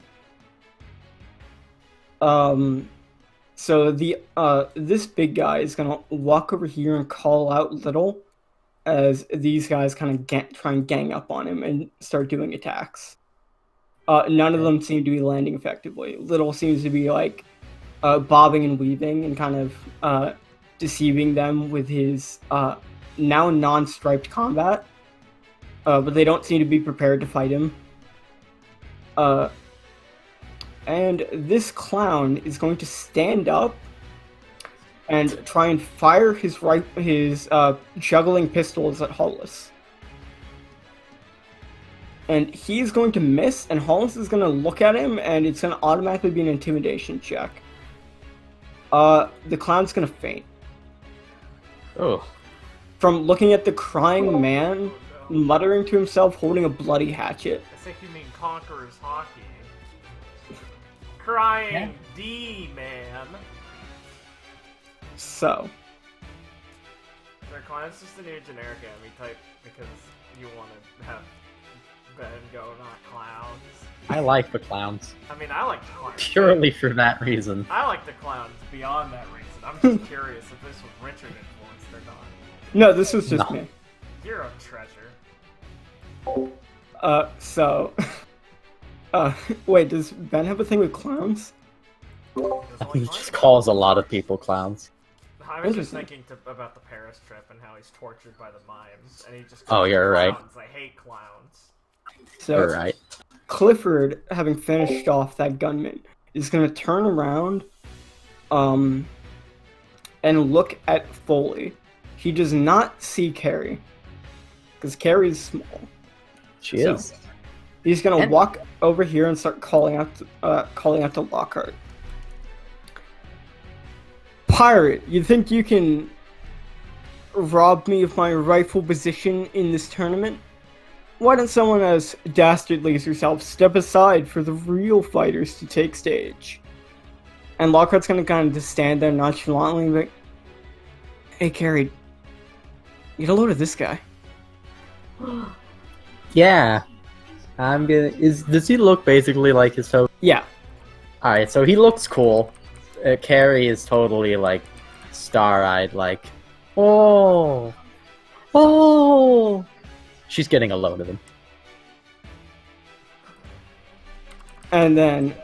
So this big guy is gonna walk over here and call out Little, as these guys kind of try and gang up on him and start doing attacks. None of them seem to be landing effectively. Little seems to be like bobbing and weaving and kind of deceiving them with his now non-striped combat, but they don't seem to be prepared to fight him. And this clown is going to stand up and try and fire his juggling pistols at Hollis. And he's going to miss, and Hollis is going to look at him, and it's going to automatically be an intimidation check. The clown's going to faint. Oh. From looking at the crying man, muttering to himself, holding a bloody hatchet. I think you mean Conqueror's Hockey. Crying D-man. So. Their client's just a new generic enemy type because you want to have Ben go, not clowns. I like the clowns. I mean, I like the clowns. Purely for that reason. I like the clowns beyond that reason. I'm just curious if this was Richard influenced or not. No, this was just No. me. You're a treasure. So. Wait, does Ben have a thing with clowns? He just calls a lot of people clowns. I was just Interesting. thinking about the Paris trip and how he's tortured by the mimes, and he just Oh, you're right. clowns. I hate clowns. So, You're right. Clifford, having finished off that gunman, is going to turn around and look at Foley. He does not see Carrie, because Carrie's small. She So- is. He's going to And- walk over here and start calling out to Lockhart. Pirate, you think you can rob me of my rightful position in this tournament? Why don't someone as dastardly as yourself step aside for the real fighters to take stage? And Lockhart's gonna kind of just stand there nonchalantly, like, hey, Carrie, get a load of this guy. Yeah. I'm gonna. Does he look basically like his host? Yeah, Alright, so he looks cool. Carrie is totally like star-eyed, like, oh, oh. She's getting a load of him. and then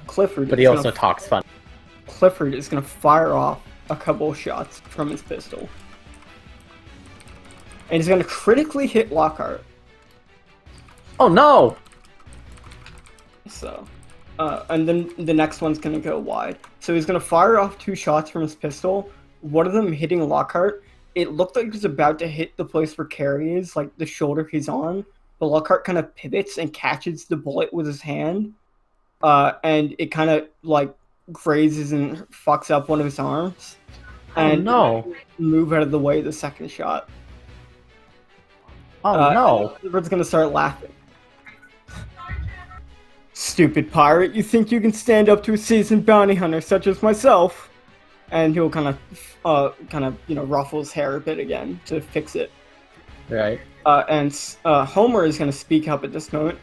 Clifford. But he is also gonna- talks fun. Clifford is gonna fire off a couple of shots from his pistol, and he's gonna critically hit Lockhart. Oh no! So, and then the next one's gonna go wide. So he's gonna fire off 2 shots from his pistol. One of them hitting Lockhart. It looked like it was about to hit the place where Carrie is, like the shoulder he's on. But Lockhart kind of pivots and catches the bullet with his hand, and it kind of like grazes and fucks up one of his arms. And no. move out of the way the second shot. Oh no! Clifford's gonna start laughing. Stupid pirate, you think you can stand up to a seasoned bounty hunter such as myself? and he'll kind of ruffle his hair a bit again to fix it. Right. And Homer is going to speak up at this moment.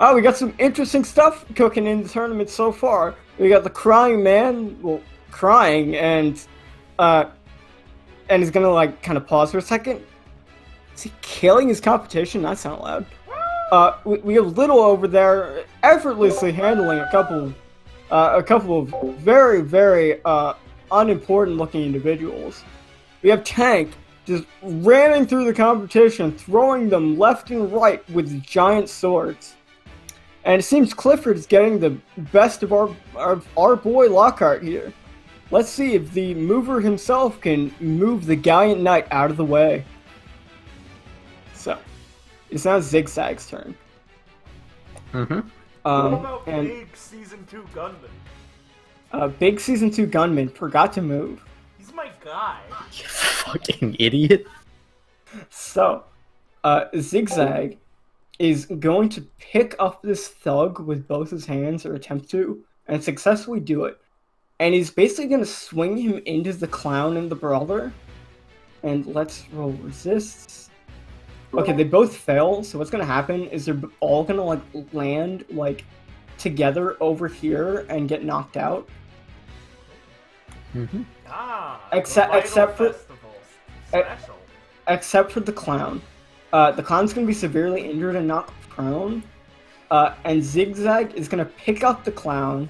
Oh, we got some interesting stuff cooking in the tournament so far. We got the crying man, crying, and he's gonna like kind of pause for a second. Is he killing his competition? That sounded loud. We have Little over there effortlessly handling a couple of very, very unimportant looking individuals. We have Tank just ramming through the competition, throwing them left and right with giant swords. And it seems Clifford is getting the best of our boy Lockhart here. Let's see if the mover himself can move the gallant knight out of the way. So, it's now Zigzag's turn. What about Big Season 2 Gunman? Big Season 2 Gunman forgot to move. He's my guy. You fucking idiot. So, Zigzag is going to pick up this thug with both his hands, or attempt to, and successfully do it. And he's basically going to swing him into the clown and the brother. And let's roll resists. Okay, they both fail, so what's going to happen is they're all going to like land like together over here and get knocked out. Except for the clown. The clown's going to be severely injured and knocked prone. And Zigzag is going to pick up the clown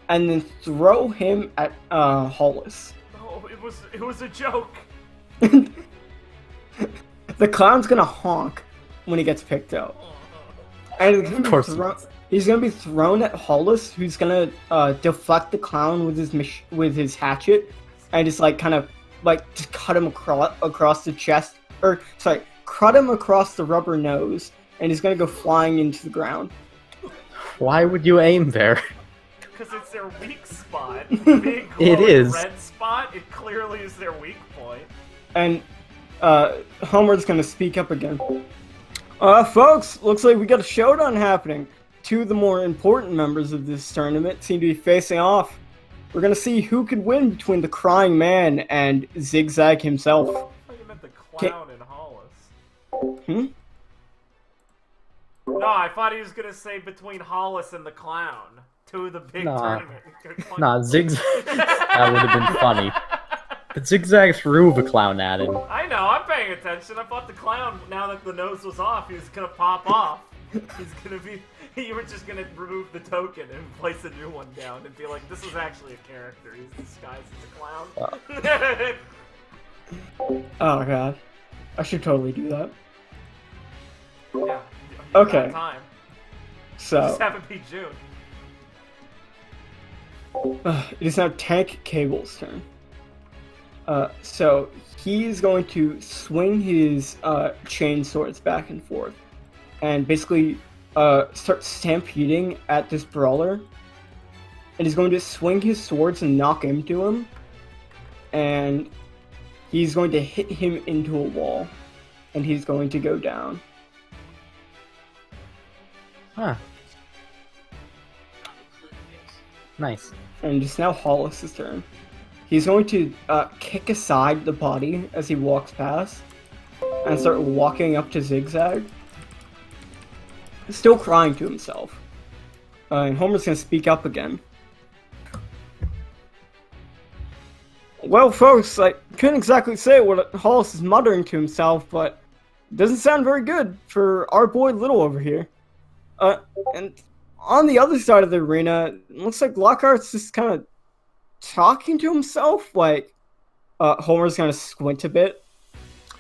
and then throw him at Hollis. Oh, it was a joke. The clown's going to honk when he gets picked up. And he's going to be thrown at Hollis, who's going to deflect the clown with his hatchet and just like kind of like just cut him across the chest, or sorry, cut him across the rubber nose, and he's gonna go flying into the ground. Why would you aim there? Because it's their weak spot. Big It is. red spot. It clearly is their weak point. And Homer's gonna speak up again. Folks, looks like we got a showdown happening. Two of the more important members of this tournament seem to be facing off. We're gonna see who could win between the Crying Man and Zigzag himself. I thought you meant the clown and Hollis. No, I thought he was gonna say between Hollis and the clown. Two of the big tournament. Nah, Zigzag. That would have been funny. But Zigzag threw the clown at him. I know, I'm paying attention. I thought the clown, now that the nose was off, he was gonna pop off. He's gonna be. You were just gonna remove the token and place a new one down and be like, this is actually a character. He's disguised as a clown. Oh god. I should totally do that. Yeah. Okay. Time. So. Just have it be June. It is now Tank Cable's turn. So he's going to swing his chain swords back and forth, and basically start stampeding at this brawler. And he's going to swing his swords and knock into him, and he's going to hit him into a wall, and he's going to go down. Huh. Nice. And it's now Hollis' turn. He's going to kick aside the body as he walks past and start walking up to Zigzag, still crying to himself. And Homer's going to speak up again. Well, folks, I couldn't exactly say what Hollis is muttering to himself, but it doesn't sound very good for our boy Little over here. And on the other side of the arena, it looks like Lockhart's just kind of talking to himself. Like, Homer's gonna squint a bit.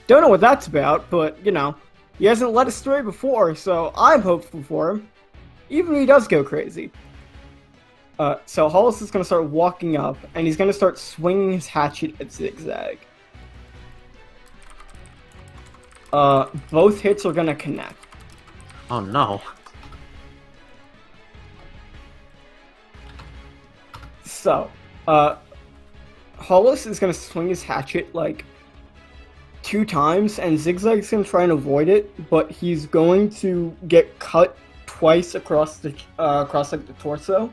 Don't know what that's about, but, you know, he hasn't led astray before, so I'm hopeful for him. Even if he does go crazy. So Hollis is gonna start walking up, and he's gonna start swinging his hatchet at Zigzag. Both hits are gonna connect. Oh no. So, Hollis is going to swing his hatchet, like, 2 times, and Zigzag's going to try and avoid it, but he's going to get cut twice across the, like, the torso.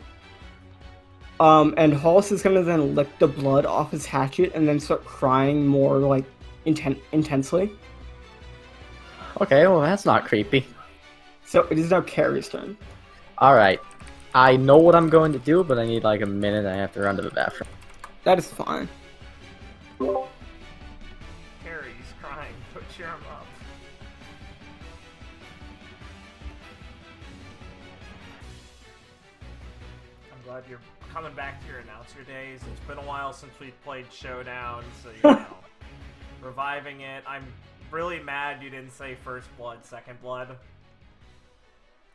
And Hollis is gonna then lick the blood off his hatchet and then start crying more like intensely. Okay, well that's not creepy. So it is now Carrie's turn. Alright. I know what I'm going to do, but I need like a minute. I have to run to the bathroom. That is fine. Carrie's crying. Cheer him up. I'm glad you're coming back to your announcer days. It's been a while since we've played Showdown, so you know, reviving it. I'm really mad you didn't say First Blood, Second Blood.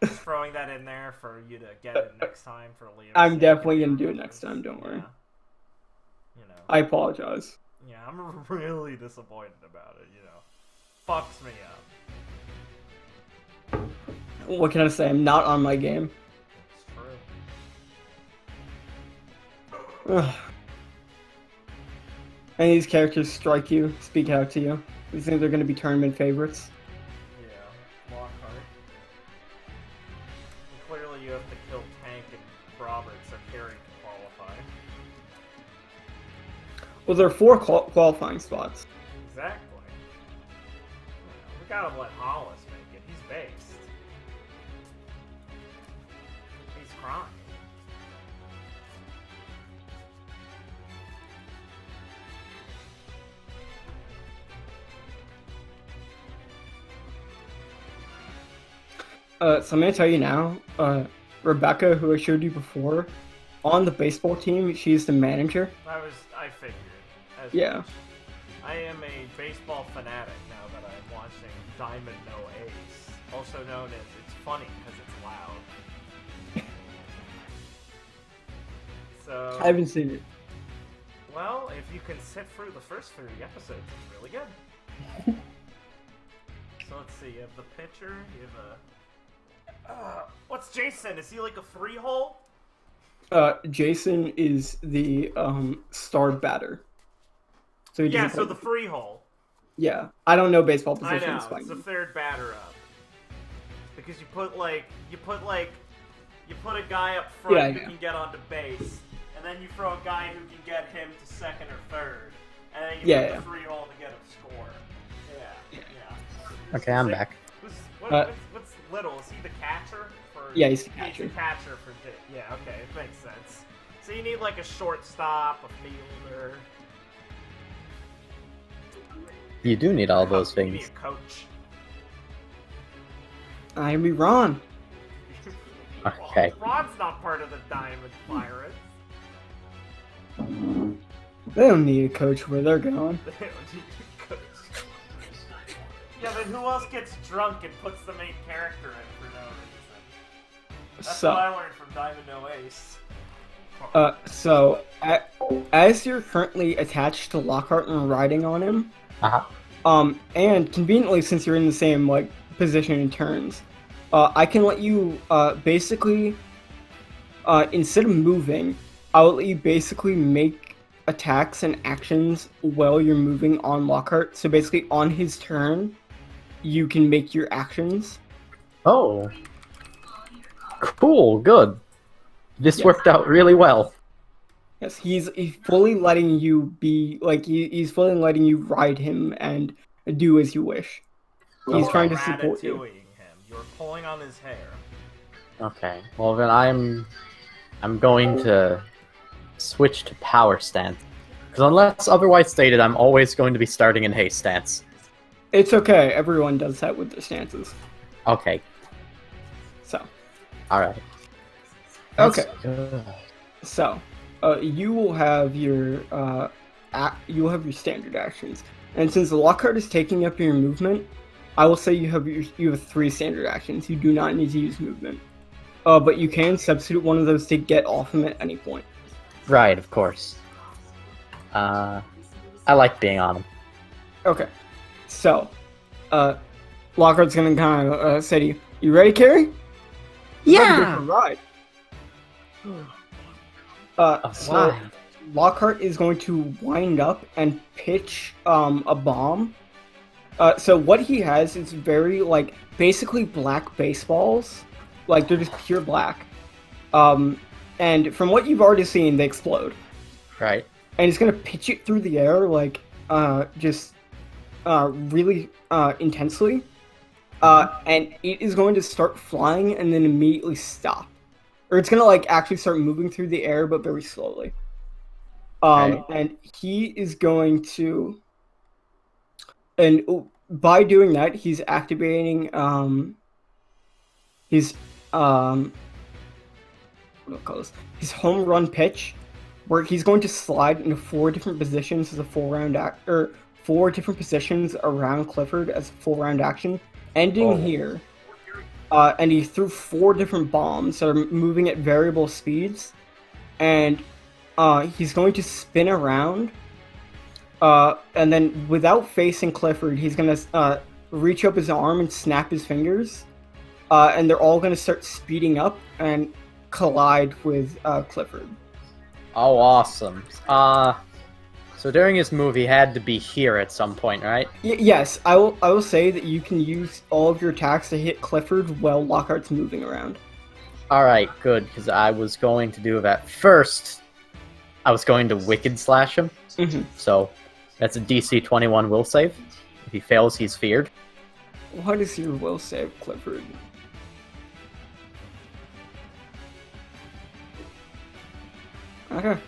Just throwing that in there for you to get it next time for Leo's I'm sake. definitely gonna do it next time. Don't worry. Yeah. You know. I apologize. Yeah, I'm really disappointed about it. You know, fucks me up. What can I say? I'm not on my game. It's true. Ugh. Any of these characters strike you, speak out to you? You think they're gonna be tournament favorites? Yeah, Lockhart. And clearly, you have to kill Tank and Robert so Carrie can qualify. Well, there are 4 qualifying spots. Exactly. We gotta let Hollis make it. He's based. He's crying. So I'm gonna tell you now, Rebecca, who I showed you before, on the baseball team, she's the manager. I figured. As Yeah. much. I am a baseball fanatic now that I'm watching Diamond No Ace, also known as It's Funny because it's loud. So, I haven't seen it. well, if you can sit through the first 3 episodes, it's really good. So let's see, you have the pitcher, you have a... what's Jason? Is he like a 3-hole? Jason is the star batter. So he Yeah, doesn't so play- the 3-hole. Yeah, I don't know baseball I positions. know, it's the third batter up. Because you put a guy up front Yeah, who yeah. can get onto base, and then you throw a guy who can get him to second or third, and then you Yeah, put the 3-hole to get him score. Yeah. Okay, I'm back. What's Little? Is he the catcher? Yeah, he's the He's catcher. the catcher for yeah, okay, it makes sense. So you need like a shortstop, a fielder. You do need all those Maybe things. a coach. I'm Ron. Okay. Ron's not part of the Diamond Pirates. They don't need a coach where they're going. They don't need a coach. Yeah, but who else gets drunk and puts the main character in for no reason? That's So, what I learned from Diamond No Ace. as you're currently attached to Lockhart and riding on him, Uh-huh. and conveniently since you're in the same like position in turns, I can let you basically instead of moving, I'll let you basically make attacks and actions while you're moving on Lockhart. So basically, on his turn, you can make your actions. Oh. Cool, good. This Yes. worked out really well. Yes, he's fully letting you be like he's fully letting you ride him and do as you wish. He's trying to support you. Ratatouilleing him. You're pulling on his hair. Okay. Well then I'm going to switch to power stance. Because unless otherwise stated, I'm always going to be starting in haste stance. It's okay. Everyone does that with their stances. Okay. So, Alright. okay. So, you will have your standard actions, and since the Lockhart is taking up your movement, I will say you have 3 standard actions. You do not need to use movement, but you can substitute one of those to get off him at any point. Right, of course. I like being on him. Okay, so, Lockhart's gonna kind of say to you, "You ready, Carrie? About to go for a ride." So Lockhart is going to wind up and pitch a bomb. So what he has is very like basically black baseballs, like they're just pure black. And and from what you've already seen, they explode. Right. And he's gonna pitch it through the air, like, really intensely. And it is going to start flying and then immediately stop. Or it's gonna, like, actually start moving through the air, but very slowly. Okay. And he is going to... And by doing that, he's activating, his, what do I call this? His home run pitch, where he's going to slide into 4 different positions as a full round or 4 different positions around Clifford as a full round action, ending here. And he threw 4 different bombs that are moving at variable speeds, and he's going to spin around, and then without facing Clifford, he's gonna reach up his arm and snap his fingers, and they're all gonna start speeding up and collide with Clifford. Oh, awesome. So during his move, he had to be here at some point, right? Yes, I will say that you can use all of your attacks to hit Clifford while Lockhart's moving around. Alright, good, because I was going to do that first. I was going to Wicked Slash him. Mm-hmm. So that's a DC 21 will save. If he fails, he's feared. What is your will save, Clifford? Okay.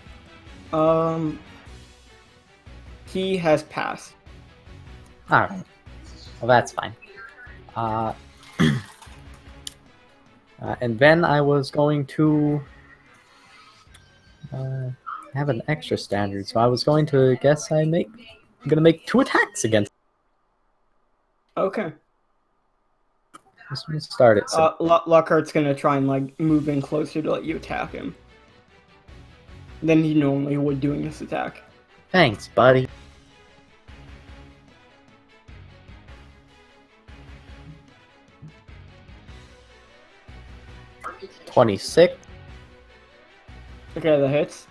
He has passed. Alright. Well, that's fine. And then I was going to have an extra standard, so I was going to guess I'm gonna make 2 attacks against. Okay. Let's start it. So. Lockhart's gonna try and, like, move in closer to let you attack him than he normally would doing this attack. Thanks, buddy. $26. Okay, that hits.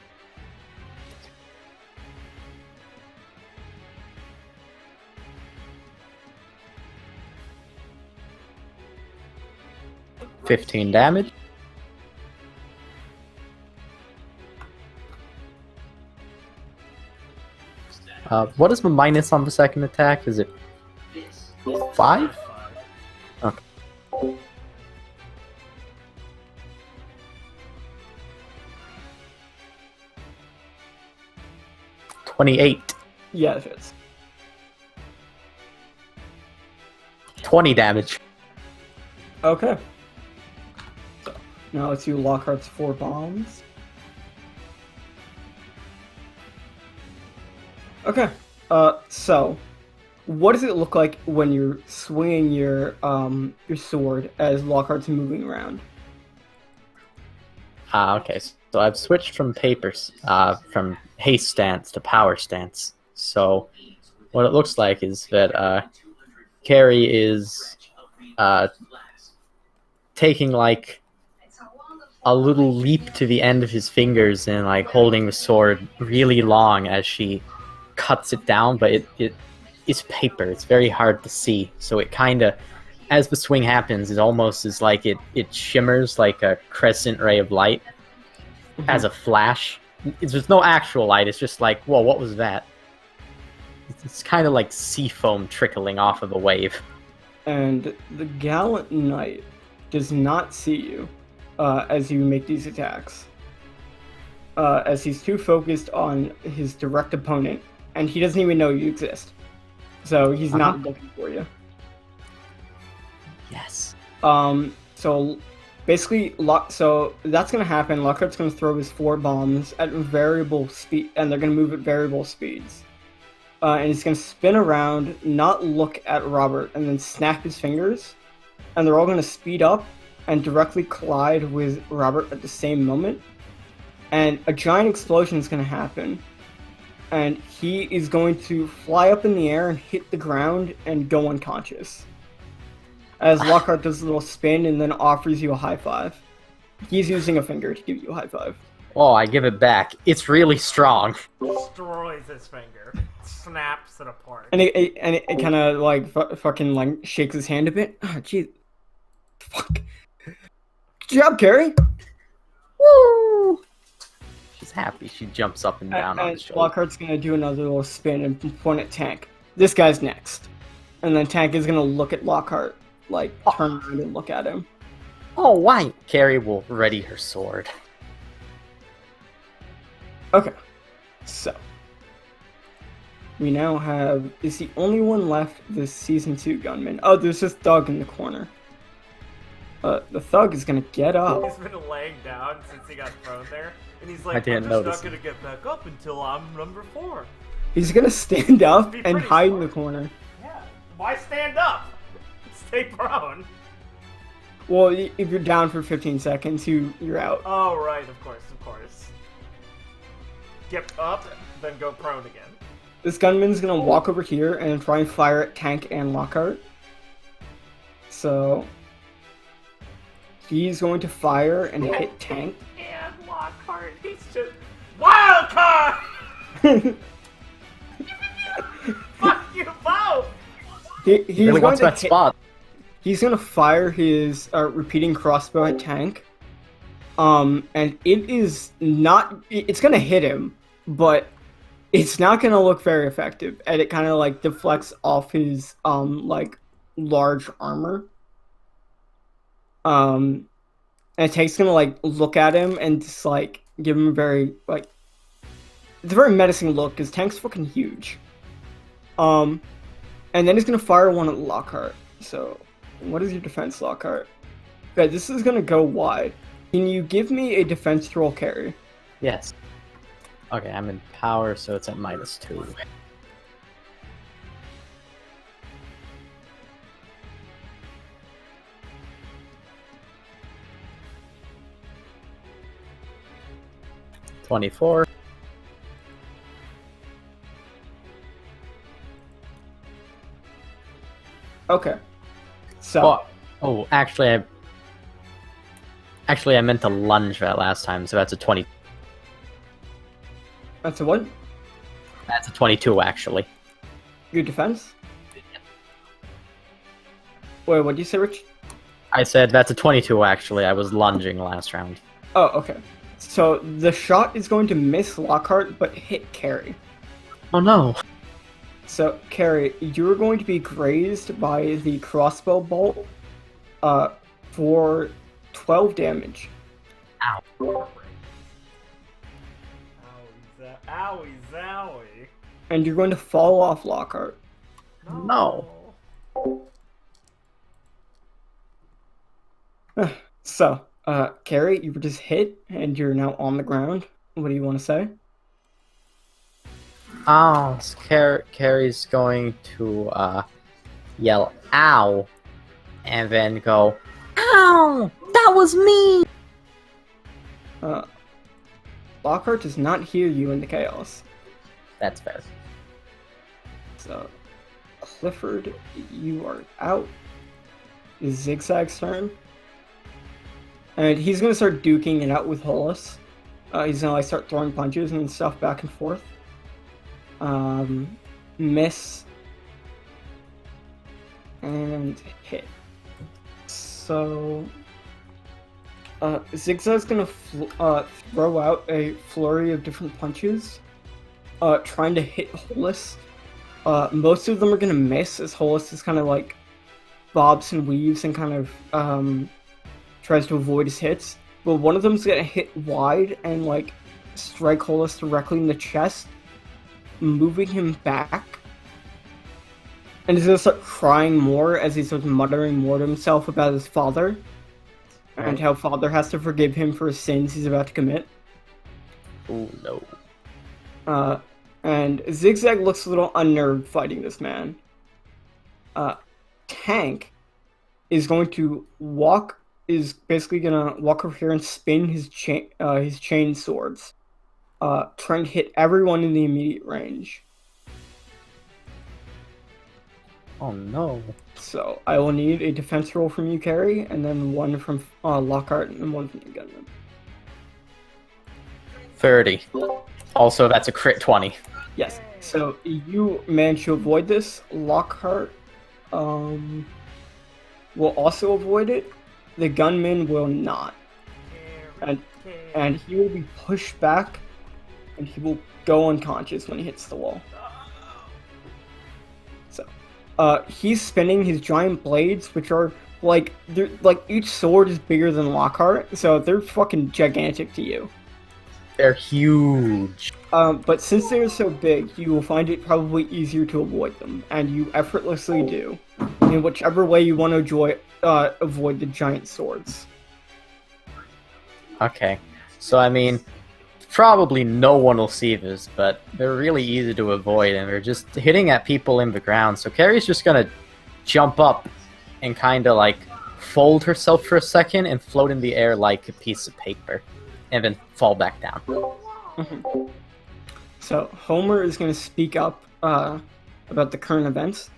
$15 damage. What is the minus on the second attack? Is it 5? Okay. 28. Yeah, it hits. 20 damage. Okay. So, now let's do Lockhart's 4 bombs. Okay. So, what does it look like when you're swinging your sword as Lockhart's moving around? Okay. So I've switched from from haste stance to power stance. So what it looks like is that Carrie is taking like a little leap to the end of his fingers and like holding the sword really long as she cuts it down, but it is paper. It's very hard to see. So it kind of, as the swing happens, it almost is like it shimmers like a crescent ray of light as a flash. There's no actual light. It's just like, whoa, what was that? It's kind of like sea foam trickling off of a wave. And the gallant knight does not see you as you make these attacks, as he's too focused on his direct opponent, and he doesn't even know you exist. So he's not looking for you. Yes. So basically, so that's gonna happen. Lockhart's gonna throw his 4 bombs at variable speed, and they're gonna move at variable speeds. And he's gonna spin around, not look at Robert, and then snap his fingers, and they're all gonna speed up and directly collide with Robert at the same moment. And a giant explosion is gonna happen, and he is going to fly up in the air and hit the ground and go unconscious, as Lockhart does a little spin and then offers you a high five. He's using a finger to give you a high five. Oh, I give it back. It's really strong. Destroys his finger. Snaps it apart. And it kind of like fucking like shakes his hand a bit. Oh, jeez. Fuck. Good job, Carrie. Woo! happy. She jumps up and down on And his shoulder. Lockhart's gonna do another little spin and point at Tank. This guy's next. And then Tank is gonna look at Lockhart, like, turn around and look at him. Oh, why? Carrie will ready her sword. Okay. So. We now have... Is the only one left this Season 2 gunman? Oh, there's this thug in the corner. The thug is gonna get up. He's been laying down since he got thrown there, and he's like, I didn't I'm notice just not gonna get back up until I'm number 4. He's gonna stand up Be and pretty hide in smart. the corner. Yeah. Why stand up? Stay prone. Well, if you're down for 15 seconds, you're out. Oh, right, of course. Get up, then go prone again. This gunman's gonna walk over here and try and fire at Tank and Lockhart. So... He's going to fire and hit Tank. And Lockhart, he's just... Wild card! Fuck you both! He's Really going wants to that hit, spot. He's gonna fire his repeating crossbow at Tank. And it is not... It's gonna hit him, but it's not gonna look very effective. And it kind of, like, deflects off his, like, large armor. And Tank's gonna, like, look at him and just, like, give him a very, like... It's a very menacing look, because Tank's fucking huge. And then he's gonna fire one at Lockhart. So, what is your defense, Lockhart? Okay, this is gonna go wide. Can you give me a defense roll, Carrie? Yes. Okay, I'm in power, so it's at -2. $24. Okay. So, Actually, I meant to lunge that last time, so that's a 20. that's a what? That's a 22, actually. Your defense? Wait, what did you say, Rich? I said that's a 22, actually. I was lunging last round. Oh, okay. So, the shot is going to miss Lockhart, but hit Carrie. Oh no. So, Carrie, you're going to be grazed by the crossbow bolt for 12 damage. Ow. Owie zowie. And you're going to fall off Lockhart. No. So, Carrie, you were just hit, and you're now on the ground. What do you want to say? Oh, Carrie's going to yell "ow" and then go, Ow! That was me! Lockhart does not hear you in the chaos. "That's fair." So, Clifford, you are out. It's Zigzag's turn. And he's gonna start duking it out with Hollis. He's gonna like start throwing punches and stuff back and forth. Miss. And hit. So... Zigzag's gonna throw out a flurry of different punches. Trying to hit Hollis. Most of them are gonna miss, as Hollis is kind of like bobs and weaves and kind of tries to avoid his hits. But one of them's gonna hit wide and like strike Hollis directly in the chest, moving him back. And he's gonna start crying more as he starts muttering more to himself about his father. And how father has to forgive him for his sins he's about to commit. Oh no. And Zigzag looks a little unnerved fighting this man. Tank is going to basically gonna walk over here and spin his chain swords, trying to hit everyone in the immediate range. Oh no. So I will need a defense roll from you, Carrie, and then one from Lockhart and one from the gunman. 30. Also, that's a crit 20. Yes. So you managed to avoid this. Lockhart will also avoid it. The gunman will not. And he will be pushed back and he will go unconscious when he hits the wall. So, he's spinning his giant blades, which are like each sword is bigger than Lockhart, so they're fucking gigantic to you. They're huge. But since they're so big, you will find it probably easier to avoid them, and you effortlessly do, in whichever way you want to avoid the giant swords. Okay. So, I mean, probably no one will see this, but they're really easy to avoid, and they're just hitting at people in the ground. So Carrie's just gonna jump up and kind of like fold herself for a second and float in the air like a piece of paper, and then fall back down. Mm-hmm. So Homer is going to speak up about the current events.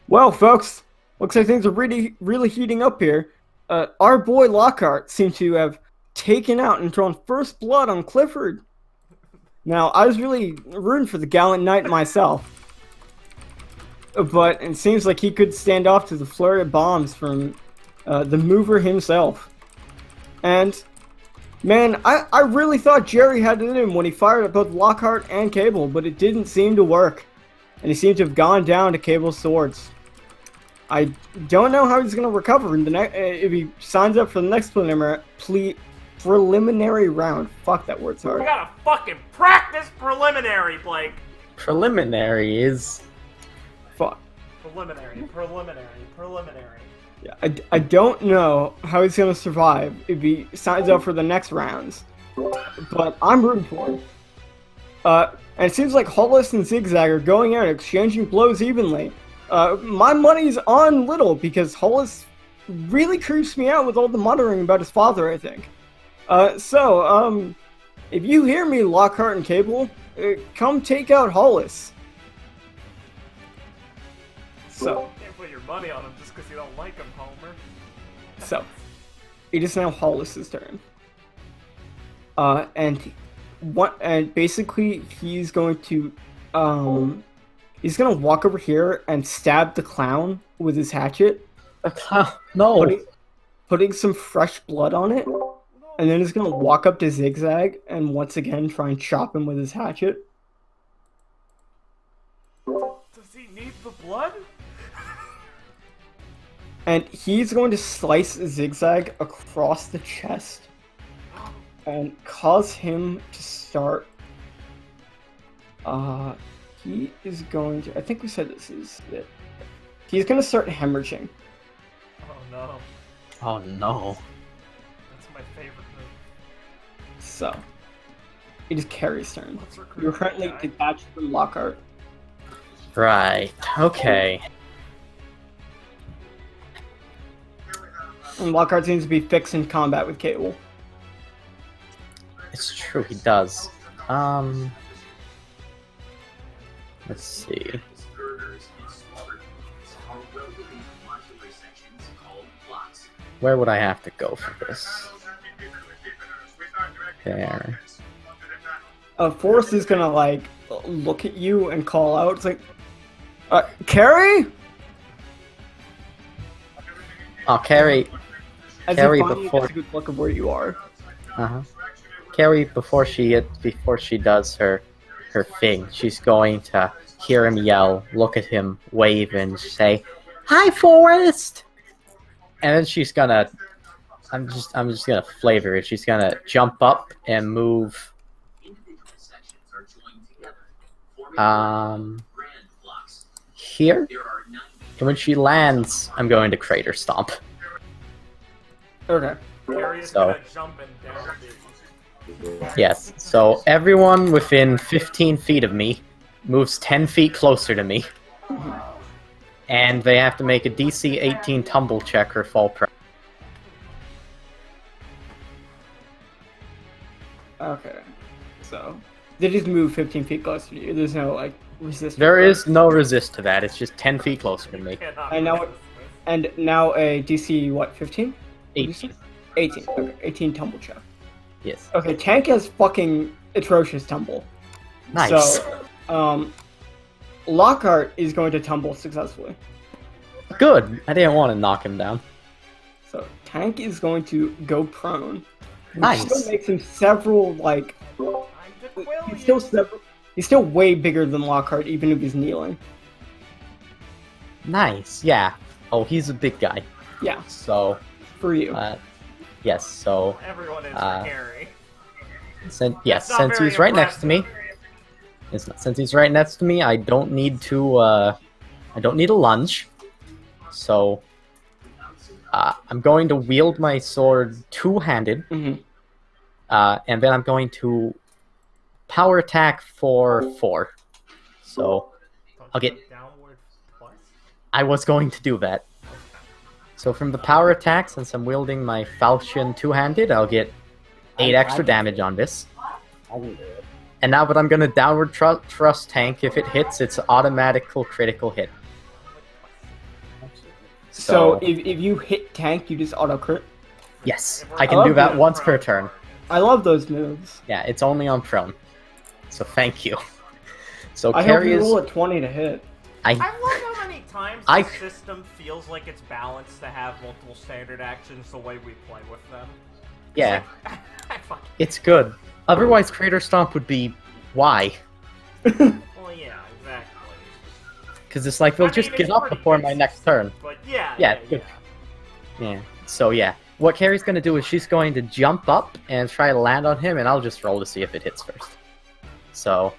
Well, folks, looks like things are really heating up here. Our boy Lockhart seems to have taken out and drawn first blood on Clifford. Now, I was really rooting for the gallant knight myself, but it seems like he could stand off to the flurry of bombs from the mover himself. And man, I really thought Jerry had it in him when he fired at both Lockhart and Cable, but it didn't seem to work. And he seemed to have gone down to Cable's swords. I don't know how he's going to recover in the if he signs up for the next preliminary round. Fuck, that word's hard. We gotta fucking practice preliminary, Blake. Preliminary is... Fuck. Preliminary. Yeah, I don't know how he's going to survive if he signs up for the next rounds, but I'm rooting for him. And it seems like Hollis and Zigzag are going out exchanging blows evenly. My money's on Little because Hollis really creeps me out with all the muttering about his father, I think. So, if you hear me, Lockhart and Cable, come take out Hollis. So... Can't put your money on him just because you don't like him, Homer. So, it is now Hollis's turn. And basically he's going to walk over here and stab the clown with his hatchet. A clown? No. Putting some fresh blood on it, and then he's gonna walk up to Zigzag and once again try and chop him with his hatchet. Does he need the blood? And he's going to slice Zigzag across the chest and cause him to start. He is going to. I think we said this is it. He's going to start hemorrhaging. Oh no. Oh no. That's my favorite move. So, it is Carrie's turn. You're currently detached from Lockhart. Right. Okay. And Lockhart seems to be fixed in combat with Cable. It's true, he does. Let's see. Where would I have to go for this? There. Forrest is gonna, like, look at you and call out. It's like, Carrie? Oh, Carrie. As Carrie he finally before. gets a good look of where you are. Carrie, before she does her thing, she's going to hear him yell, look at him, wave, and say, "Hi, Forrest!" And then she's gonna, I'm just gonna flavor it. She's gonna jump up and move. Here. And when she lands, I'm going to crater stomp. Okay. Carrie's So- gonna jump and down the... Yes. So everyone within 15 feet of me moves 10 feet closer to me. And they have to make a DC 18 tumble check or fall pressure. Okay. So, they just move 15 feet closer to you. There's no, like, resistance. There is no resist to that. It's just 10 feet closer to me. Cannot I know resist And now a DC, what, 15? 18. 18. Okay, 18 tumble check. Yes. Okay, Tank has fucking atrocious tumble. Nice. So, Lockhart is going to tumble successfully. Good. I didn't want to knock him down. So, Tank is going to go prone. Which Nice. still makes him several, like, he's still way bigger than Lockhart, even if he's kneeling. Nice, yeah. Oh, he's a big guy. Yeah, So, for you. yes, so... Everyone is for Carrie. Yes, That's not since very he's right next to me... Since he's right next to me, I don't need to, I don't need a lunge. So... I'm going to wield my sword two-handed. Mm-hmm. And then I'm going to power attack for 4. So, I'll get... Downward plus? I was going to do that. So from the power attack, since I'm wielding my falchion two-handed, I'll get 8 extra damage on this. And now that I'm going to downward thrust tank, if it hits, it's automatical critical hit. So if you hit tank, you just auto crit? Yes, I can do that once per turn. I love those moves. Yeah, it's only on prone. So thank you. So I Carrie hope you is... roll a 20 to hit. I love how many times the system feels like it's balanced to have multiple standard actions the way we play with them. Yeah, Like, it's good. Otherwise, Crater Stomp would be... Why? well, yeah, exactly. Because it's like, they'll just give up before my next turn. But yeah, Yeah, good. Yeah, so yeah. What Carrie's going to do is she's going to jump up and try to land on him, and I'll just roll to see if it hits first. So,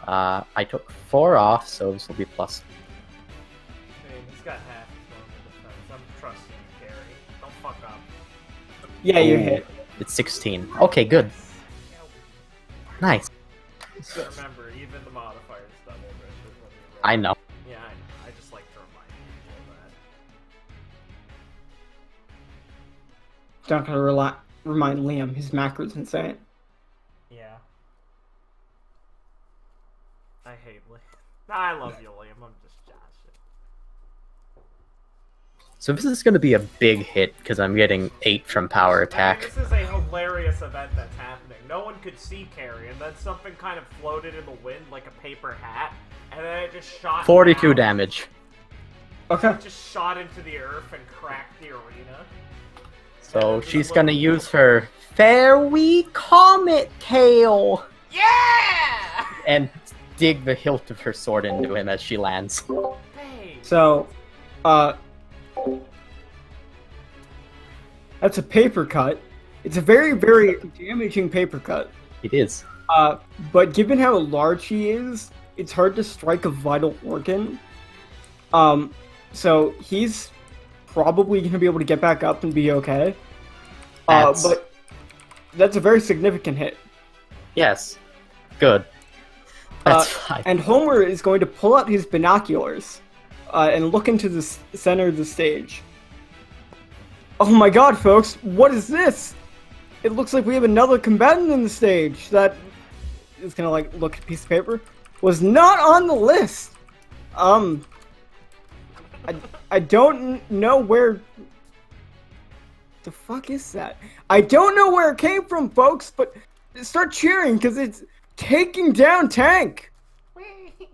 I took 4 off, so this will be plus. I mean, he's got half his normal defense. I'm trusting you, Carrie. Don't fuck up. Yeah, you hit. It's 16. Okay, good. Nice. So remember, even the modifier is double, Richard. I know. Yeah, I know. I just like to remind people that. Don't gotta remind Liam, his macro's insane. Yeah. I hate Liam. I love you, Liam. I'm just joshing. So this is going to be a big hit, because I'm getting 8 from power attack. I mean, this is a hilarious event that's happening. No one could see Carrie, and then something kind of floated in the wind like a paper hat, and then it just shot 42 down. damage. Okay. It just shot into the earth and cracked the arena. So she's going to use her Fairy Comet Tail! Yeah! And dig the hilt of her sword into him as she lands. Hey. So, that's a paper cut. It's a very, very damaging paper cut. It is. But given how large he is, it's hard to strike a vital organ. So he's probably going to be able to get back up and be okay. But that's a very significant hit. Yes. Good. That's fine. And Homer is going to pull out his binoculars and look into the center of the stage. Oh my god, folks, what is this? It looks like we have another combatant in the stage that is gonna like look at a piece of paper. Was not on the list. I don't know where the fuck is that? I don't know where it came from, folks, but start cheering because it's taking down Tank.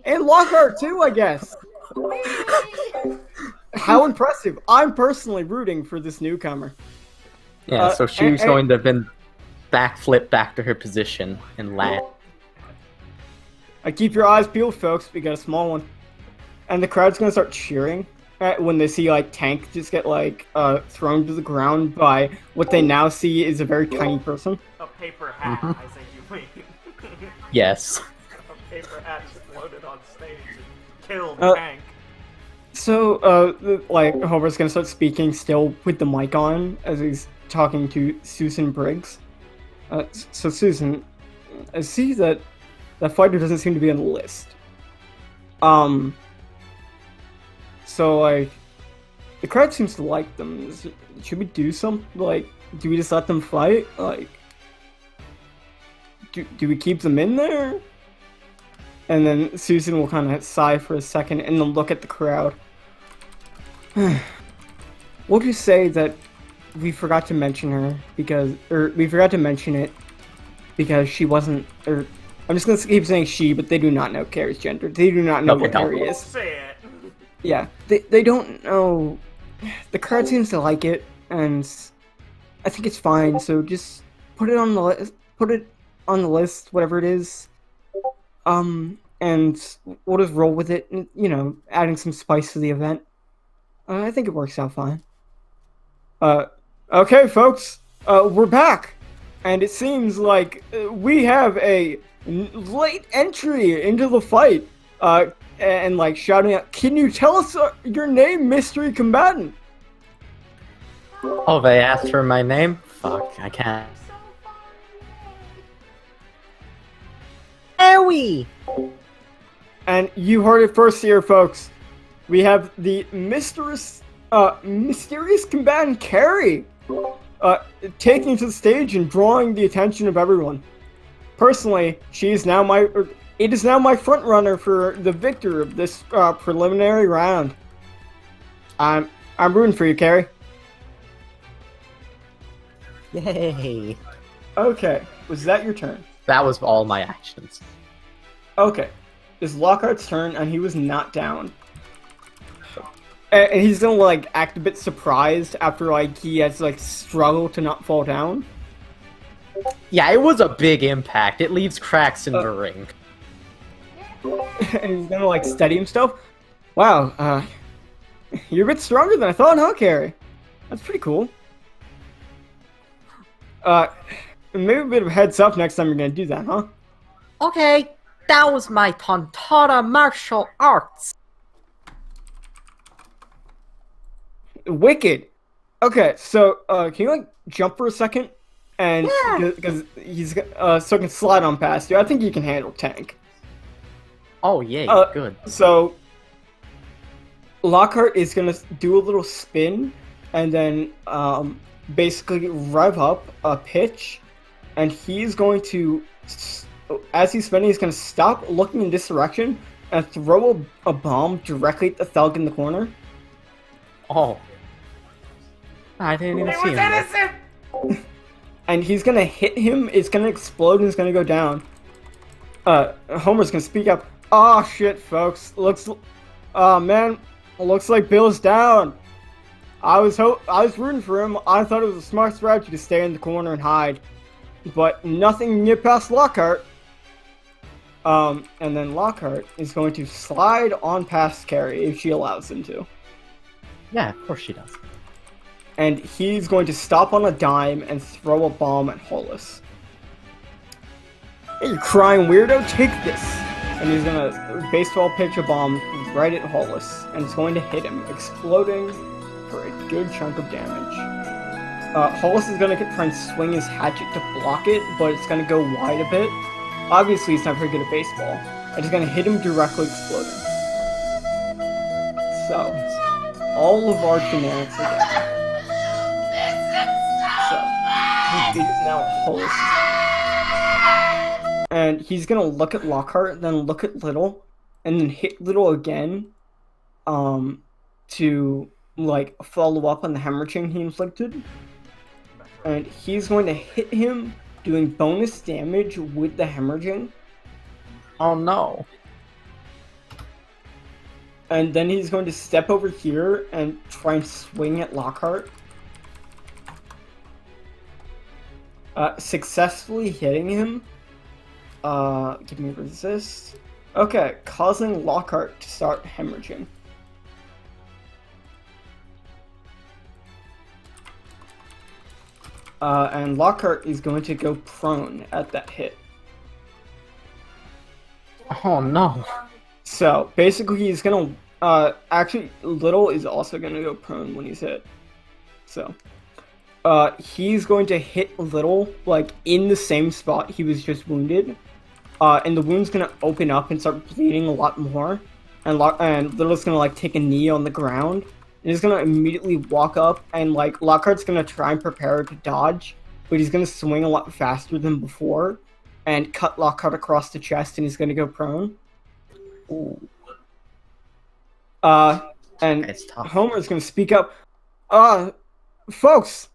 And Lockhart too, I guess. How impressive. I'm personally rooting for this newcomer. Yeah, so she's going to then backflip back to her position and land. Keep your eyes peeled, folks. We got a small one. And the crowd's gonna start cheering when they see like Tank just get like thrown to the ground by what they now see is a very tiny person. A paper hat, I think you mean. Yes. A paper hat exploded on stage and killed Tank. So, like, Homer's gonna start speaking still with the mic on as he's talking to Susan Briggs. So Susan, I see that fighter doesn't seem to be on the list. So, like, the crowd seems to like them. Should we do something? Like, do we just let them fight? Like, do we keep them in there? And then Susan will kind of sigh for a second and then look at the crowd. We'll just say that we forgot to mention her we forgot to mention it because she wasn't, I'm just gonna keep saying she, but they do not know Carrie's gender. They do not know what Carrie is. Say it. Yeah, they don't know. The crowd seems to like it, and I think it's fine. So just put it on the list. Put it on the list, whatever it is. And we'll just roll with it, you know, adding some spice to the event. I think it works out fine. Okay, folks, we're back, and it seems like we have a late entry into the fight. And like shouting out, "Can you tell us your name, mystery combatant?" Oh, they asked for my name? Fuck, I can't. Owie! And you heard it first here, folks. We have the mysterious combatant Carrie, taking to the stage and drawing the attention of everyone. Personally, it is now my front runner for the victor of this preliminary round. I'm rooting for you, Carrie. Yay! Okay, was that your turn? That was all my actions. Okay, it's Lockhart's turn, and he was not down. And he's gonna like act a bit surprised after like he has like struggled to not fall down. Yeah, it was a big impact. It leaves cracks in the ring. And he's gonna like steady himself. Wow, you're a bit stronger than I thought, huh, Carrie? That's pretty cool. Maybe a bit of a heads up next time you're gonna do that, huh? Okay, that was my Tontara martial arts. Wicked. Okay, so can you like jump for a second? And because he's so he can slide on past you. I think you can handle tank. Oh, yay, good. So Lockhart is gonna do a little spin, and then basically rev up a pitch, and he's going to, as he's spinning, he's gonna stop looking in this direction and throw a bomb directly at the thug in the corner. Oh. I didn't even see him. And he's gonna hit him, it's gonna explode, and it's gonna go down. Homer's gonna speak up. Oh shit, folks. Man, looks like Bill's down. I was rooting for him. I thought it was a smart strategy to stay in the corner and hide. But nothing can get past Lockhart. And then Lockhart is going to slide on past Carrie if she allows him to. Yeah, of course she does. And he's going to stop on a dime and throw a bomb at Hollis. Hey, you crying weirdo, take this! And he's gonna baseball pitch a bomb right at Hollis, and it's going to hit him, exploding for a good chunk of damage. Hollis is gonna try and swing his hatchet to block it, but it's gonna go wide a bit. Obviously, he's not very good at baseball. And it's gonna hit him directly, exploding. So, all of our generics are down. So, he is now Hollis. And he's gonna look at Lockhart, then look at Little, and then hit Little again, to like follow up on the hemorrhaging he inflicted. And he's going to hit him, doing bonus damage with the hemorrhaging. Oh no. And then he's going to step over here and try and swing at Lockhart. Successfully hitting him. Give me resist. Okay, causing Lockhart to start hemorrhaging. And Lockhart is going to go prone at that hit. Oh no. So, basically he's gonna, actually, Little is also gonna go prone when he's hit. So, he's going to hit Little, like, in the same spot he was just wounded. And the wound's gonna open up and start bleeding a lot more. And Little's gonna, like, take a knee on the ground. And he's gonna immediately walk up, and, like, Lockhart's gonna try and prepare to dodge. But he's gonna swing a lot faster than before. And cut Lockhart across the chest, and he's gonna go prone. Ooh. And It's tough. Homer's gonna speak up. Folks,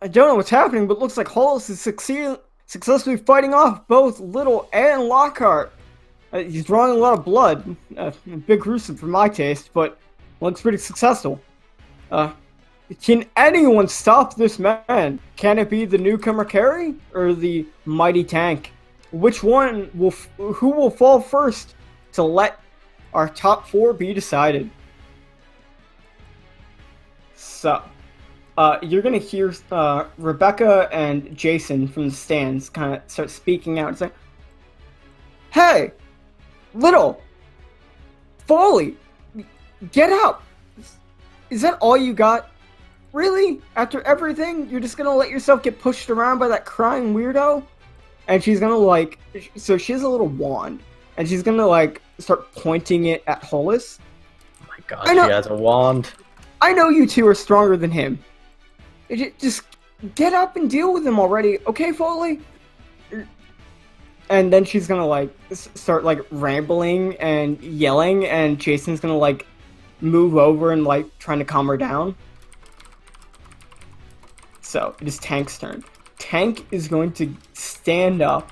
I don't know what's happening, but it looks like Hollis is successfully fighting off both Little and Lockhart. He's drawing a lot of blood. A bit gruesome for my taste, but looks pretty successful. Can anyone stop this man? Can it be the newcomer Carrie or the mighty tank? Which one will? Who will fall first to let our top 4 be decided? So, you're gonna hear Rebecca and Jason from the stands kind of start speaking out and saying, "Hey, Little, Foley, get up! Is that all you got? Really? After everything, you're just gonna let yourself get pushed around by that crying weirdo?" And she's gonna so she has a little wand, and she's gonna start pointing it at Hollis. Oh my god, she has a wand. I know you two are stronger than him. Just get up and deal with him already, okay, Foley? And then she's gonna start rambling and yelling, and Jason's gonna move over and trying to calm her down. So it is Tank's turn. Tank is going to stand up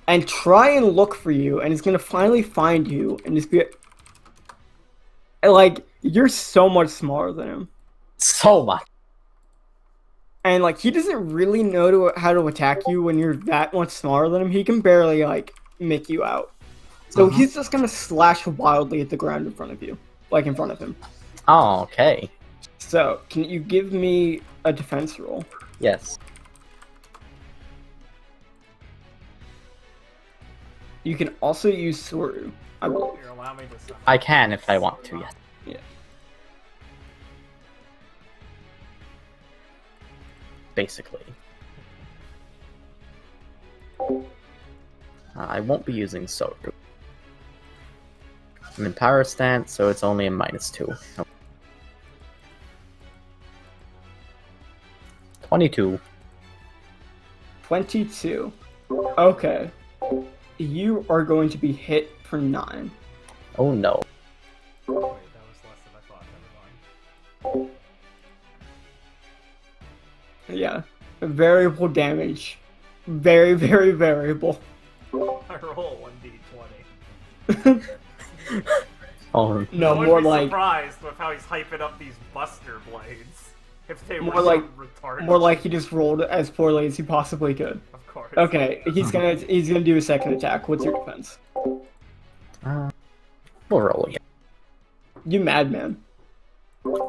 and try and look for you, and he's gonna finally find you, and just be you're so much smaller than him. So much. And he doesn't really know how to attack you when you're that much smaller than him. He can barely make you out. So he's just gonna slash wildly at the ground in front of you, in front of him. Oh, okay. So can you give me a defense roll? Yes. You can also use Soru, I believe. Here, allow me to summon. I can if I want to, yes. Yeah. Basically. I won't be using Soru. I'm in power stance, so it's only a -2. 22. 22. Okay. You are going to be hit for 9. Oh no. Wait, that was less than I thought. Never mind. Yeah. Variable damage. Very, very variable. I roll 1d20. Oh No, I wouldn't more be like surprised with how he's hyping up these Buster blades. If they were More so like- retarded. more like he just rolled as poorly as he possibly could. Of course. Okay, he's gonna do a second attack. What's your defense? we'll roll again. You madman.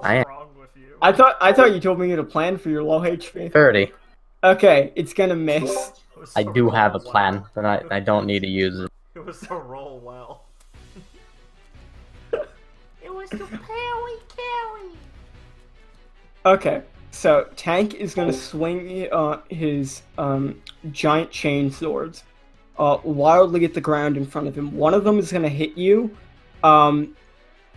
I am What's wrong with you? I thought you told me you had a plan for your low HP. 30. Okay, it's gonna miss. It was I so do have a roll plan, well. but I don't need to use it. It was so roll well. It was the Perry Carrie. Okay, so Tank is gonna swing his giant chain swords wildly at the ground in front of him. One of them is gonna hit you.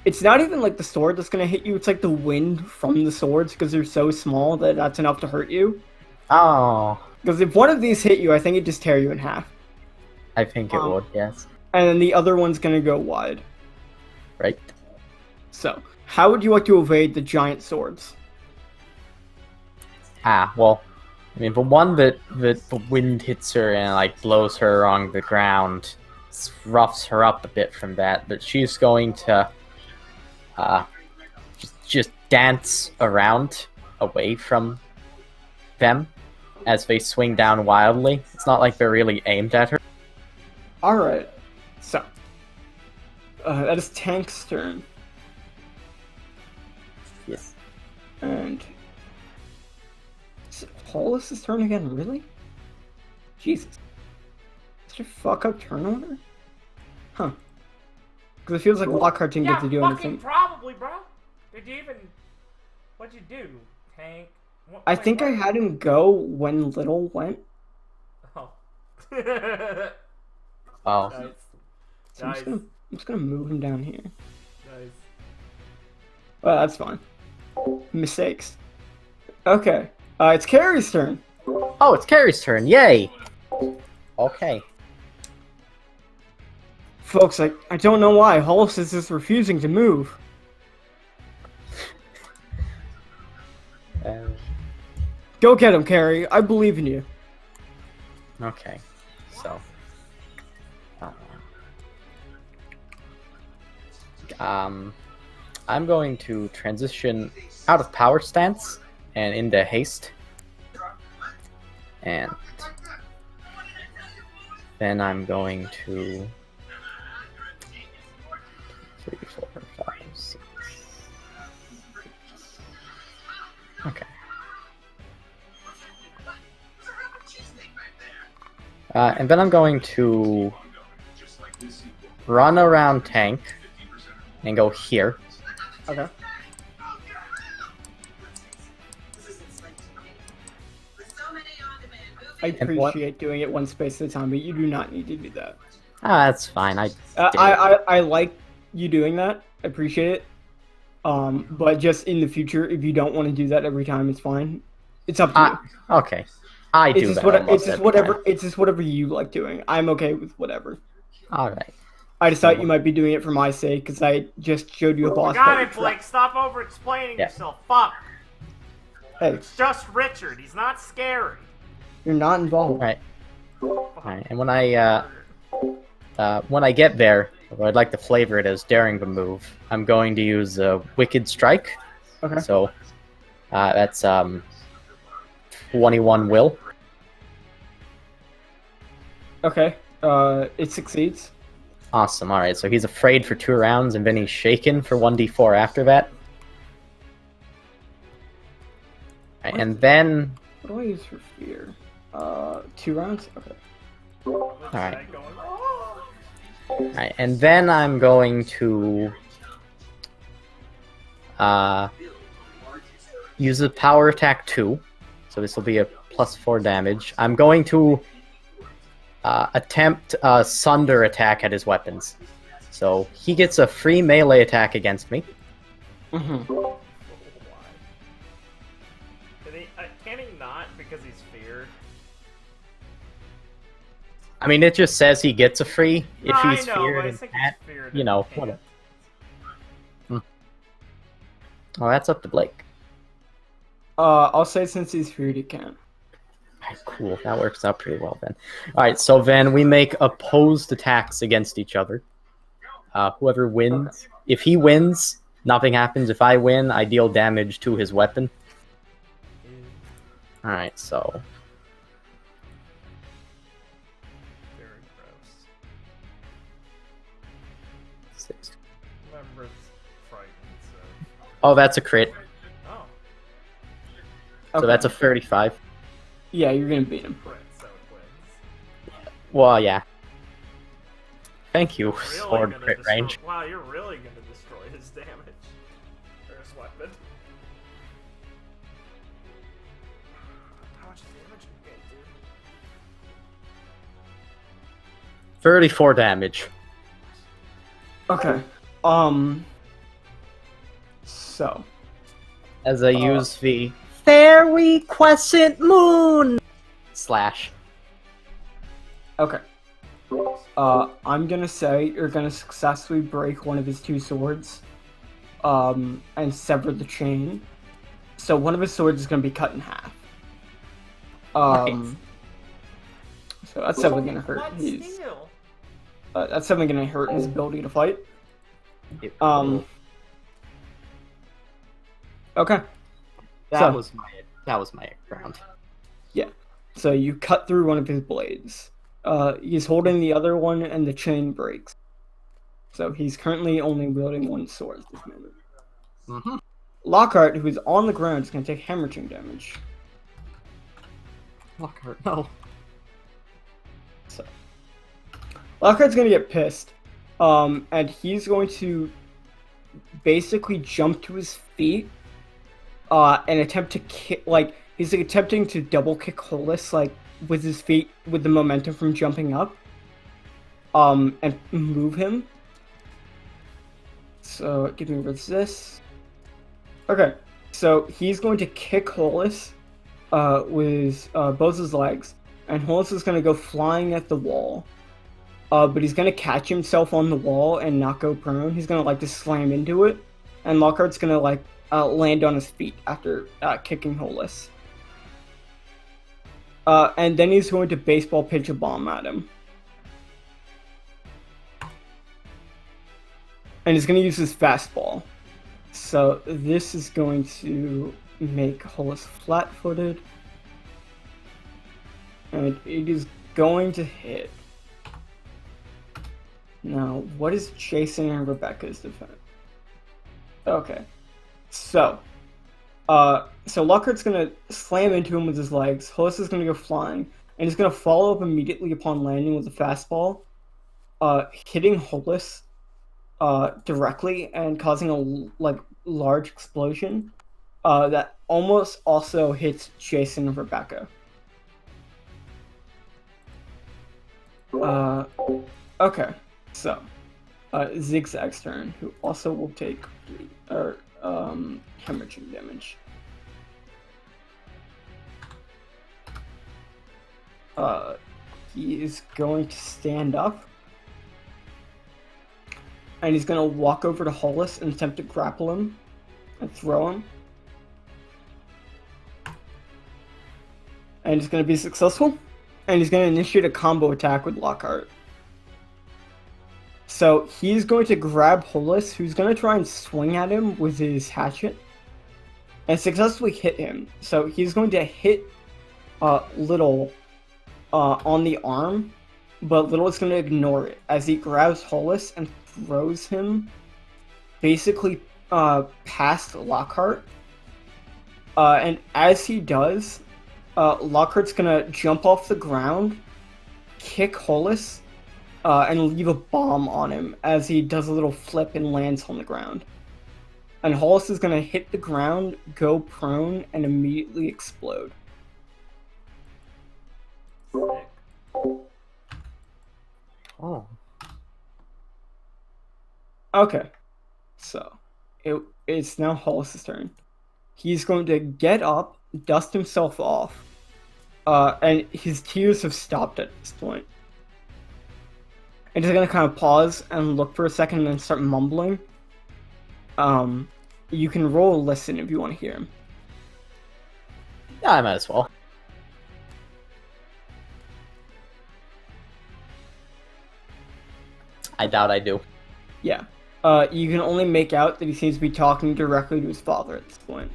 It's not even the sword that's gonna hit you. It's the wind from the swords, because they're so small that that's enough to hurt you. Oh, Because if one of these hit you, I think it'd just tear you in half. I think it would, yes. And then the other one's gonna go wide. Right. So, how would you like to evade the giant swords? Well, I mean, the one that the wind hits her and blows her on the ground, roughs her up a bit from that, but she's going to just dance around away from them as they swing down wildly. It's not like they're really aimed at her. Alright, so that is Tank's turn, Yes. and is it Hollis' turn again, really? Jesus. Such a fuck up turn order? Huh. Because it feels like Lockhart didn't get to do anything. Probably, bro. Did you even... What'd you do, Tank? I think I had him go when Little went. Oh. Oh. Nice. So Nice. I'm just gonna move him down here. Nice. Well, that's fine. Mistakes. Okay. It's Carrie's turn. Oh, it's Carrie's turn. Yay! Okay. Folks, I don't know why. Hollis is just refusing to move. Go get him, Carrie. I believe in you. Okay. So. I'm going to transition out of power stance and into haste. And then I'm going to 3, 4, 5, 6. Okay. And then I'm going to run around tank and go here. Okay. I appreciate doing it one space at a time, but you do not need to do that. Ah, that's fine. I like you doing that. I appreciate it. But just in the future, if you don't want to do that every time, it's fine. It's up to you. Okay. I do that. It's just whatever you like doing. I'm okay with whatever. All right. I just thought you might be doing it for my sake because I just showed you a boss. Got it, Blake. Stop over-explaining yourself. Fuck. Hey, It's just Richard. He's not scary. you're not involved. All right. And when I get there, or I'd like to flavor it as daring the move, I'm going to use a Wicked Strike. Okay. So that's 21 will. Okay. It succeeds. Awesome. All right. So he's afraid for 2 rounds, and then he's shaken for 1d4 after that. All right, and then. What do I use for fear? 2 rounds. Okay. All right. Alright, and then I'm going to use a power attack 2. So this will be a +4 damage. I'm going to attempt a Sunder attack at his weapons. So he gets a free melee attack against me. Mm-hmm. Can he not because he's feared? I mean, it just says he gets a free if No, he's I know, feared but I and think that, he's feared you know, and can't. whatever. Well, that's up to Blake. I'll say since he's feared, he can. Alright, cool. That works out pretty well then. Alright, so then we make opposed attacks against each other. Whoever wins. If he wins, nothing happens. If I win, I deal damage to his weapon. Alright, so... Very gross. 6. Remember, it's frightened, so... Oh, that's a crit. Oh, So that's a 35. Yeah, you're gonna beat him. crit, so it wins. Well, yeah. Thank you, Really sword gonna crit destroy- range. Wow, you're really gonna destroy his damage. Or his weapon. How much damage you get, dude? 34 damage. Okay. So. As I use the Fairy Crescent Moon slash. Okay. I'm gonna say you're gonna successfully break one of his 2 swords, and sever the chain. So one of his swords is gonna be cut in half. Nice. So that's definitely gonna hurt What his. steal? That's definitely gonna hurt his ability to fight. Okay. That was my round. Yeah. So you cut through one of his blades. He's holding the other one, and the chain breaks. So he's currently only wielding one sword at this moment. Mm-hmm. Lockhart, who is on the ground, is going to take hemorrhaging damage. Lockhart, no. So Lockhart's going to get pissed, and he's going to basically jump to his feet, and attempt to kick. He's attempting to double kick Hollis, with his feet, with the momentum from jumping up, and move him. So give me resist. Okay, so he's going to kick Hollis with both his legs, and Hollis is going to go flying at the wall. But he's going to catch himself on the wall and not go prone. He's going to just slam into it, and Lockhart's going to land on his feet after kicking Hollis. And then he's going to baseball pitch a bomb at him. And he's going to use his fastball. So this is going to make Hollis flat-footed. And it is going to hit. Now, what is Jason and Rebecca's defense? Okay. So Lockhart's gonna slam into him with his legs. Hollis is gonna go flying, and he's gonna follow up immediately upon landing with a fastball, hitting Hollis directly and causing a large explosion that almost also hits Jason and Rebecca. Okay, so Zigzag's turn, who also will take hemorrhaging damage. He is going to stand up, and he's going to walk over to Hollis and attempt to grapple him and throw him. And he's going to be successful, and he's going to initiate a combo attack with Lockhart. So he's going to grab Hollis, who's going to try and swing at him with his hatchet, and successfully hit him. So he's going to hit Little on the arm, but Little is going to ignore it as he grabs Hollis and throws him basically past Lockhart. And as he does, Lockhart's going to jump off the ground, kick Hollis, and leave a bomb on him as he does a little flip and lands on the ground. And Hollis is going to hit the ground, go prone, and immediately explode. Oh. Okay. So, it's now Hollis' turn. He's going to get up, dust himself off, and his tears have stopped at this point. And he's going to kind of pause and look for a second and then start mumbling. You can roll a listen if you want to hear him. Yeah, I might as well. I doubt I do. Yeah. You can only make out that he seems to be talking directly to his father at this point.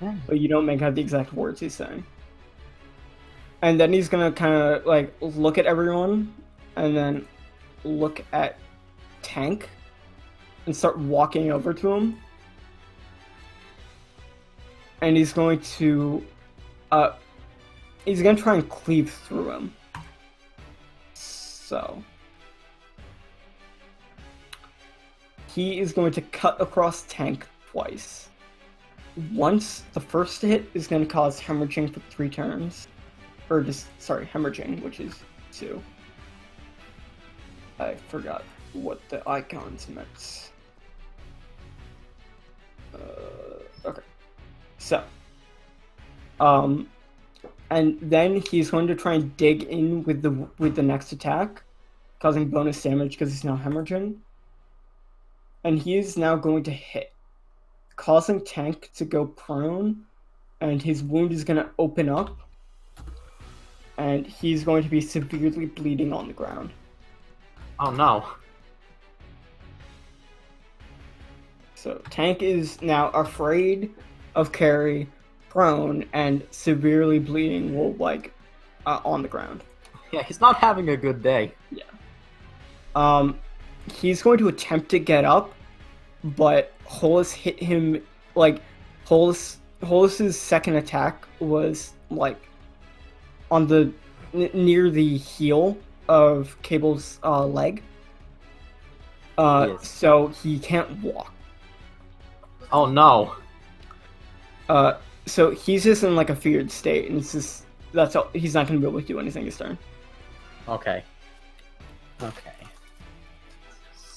But you don't make out the exact words he's saying. And then he's going to kind of look at everyone and then look at Tank and start walking over to him. And he's going to try and cleave through him. So he is going to cut across Tank twice. Once, the first hit is going to cause hemorrhaging for 3 turns. Hemorrhaging, which is 2. I forgot what the icons meant. Okay. So. And then he's going to try and dig in with the next attack, causing bonus damage because he's now hemorrhaging. And he is now going to hit, causing Tank to go prone, and his wound is going to open up, and he's going to be severely bleeding on the ground. Oh no. So Tank is now afraid of Carrie, prone, and severely bleeding on the ground. Yeah, he's not having a good day. Yeah. He's going to attempt to get up, but Hollis hit him, Hollis's second attack was, on the, near the heel of Cable's, leg. Yes. So he can't walk. Oh no. So he's just in, a feared state, and that's all, he's not going to be able to do anything this turn. Okay.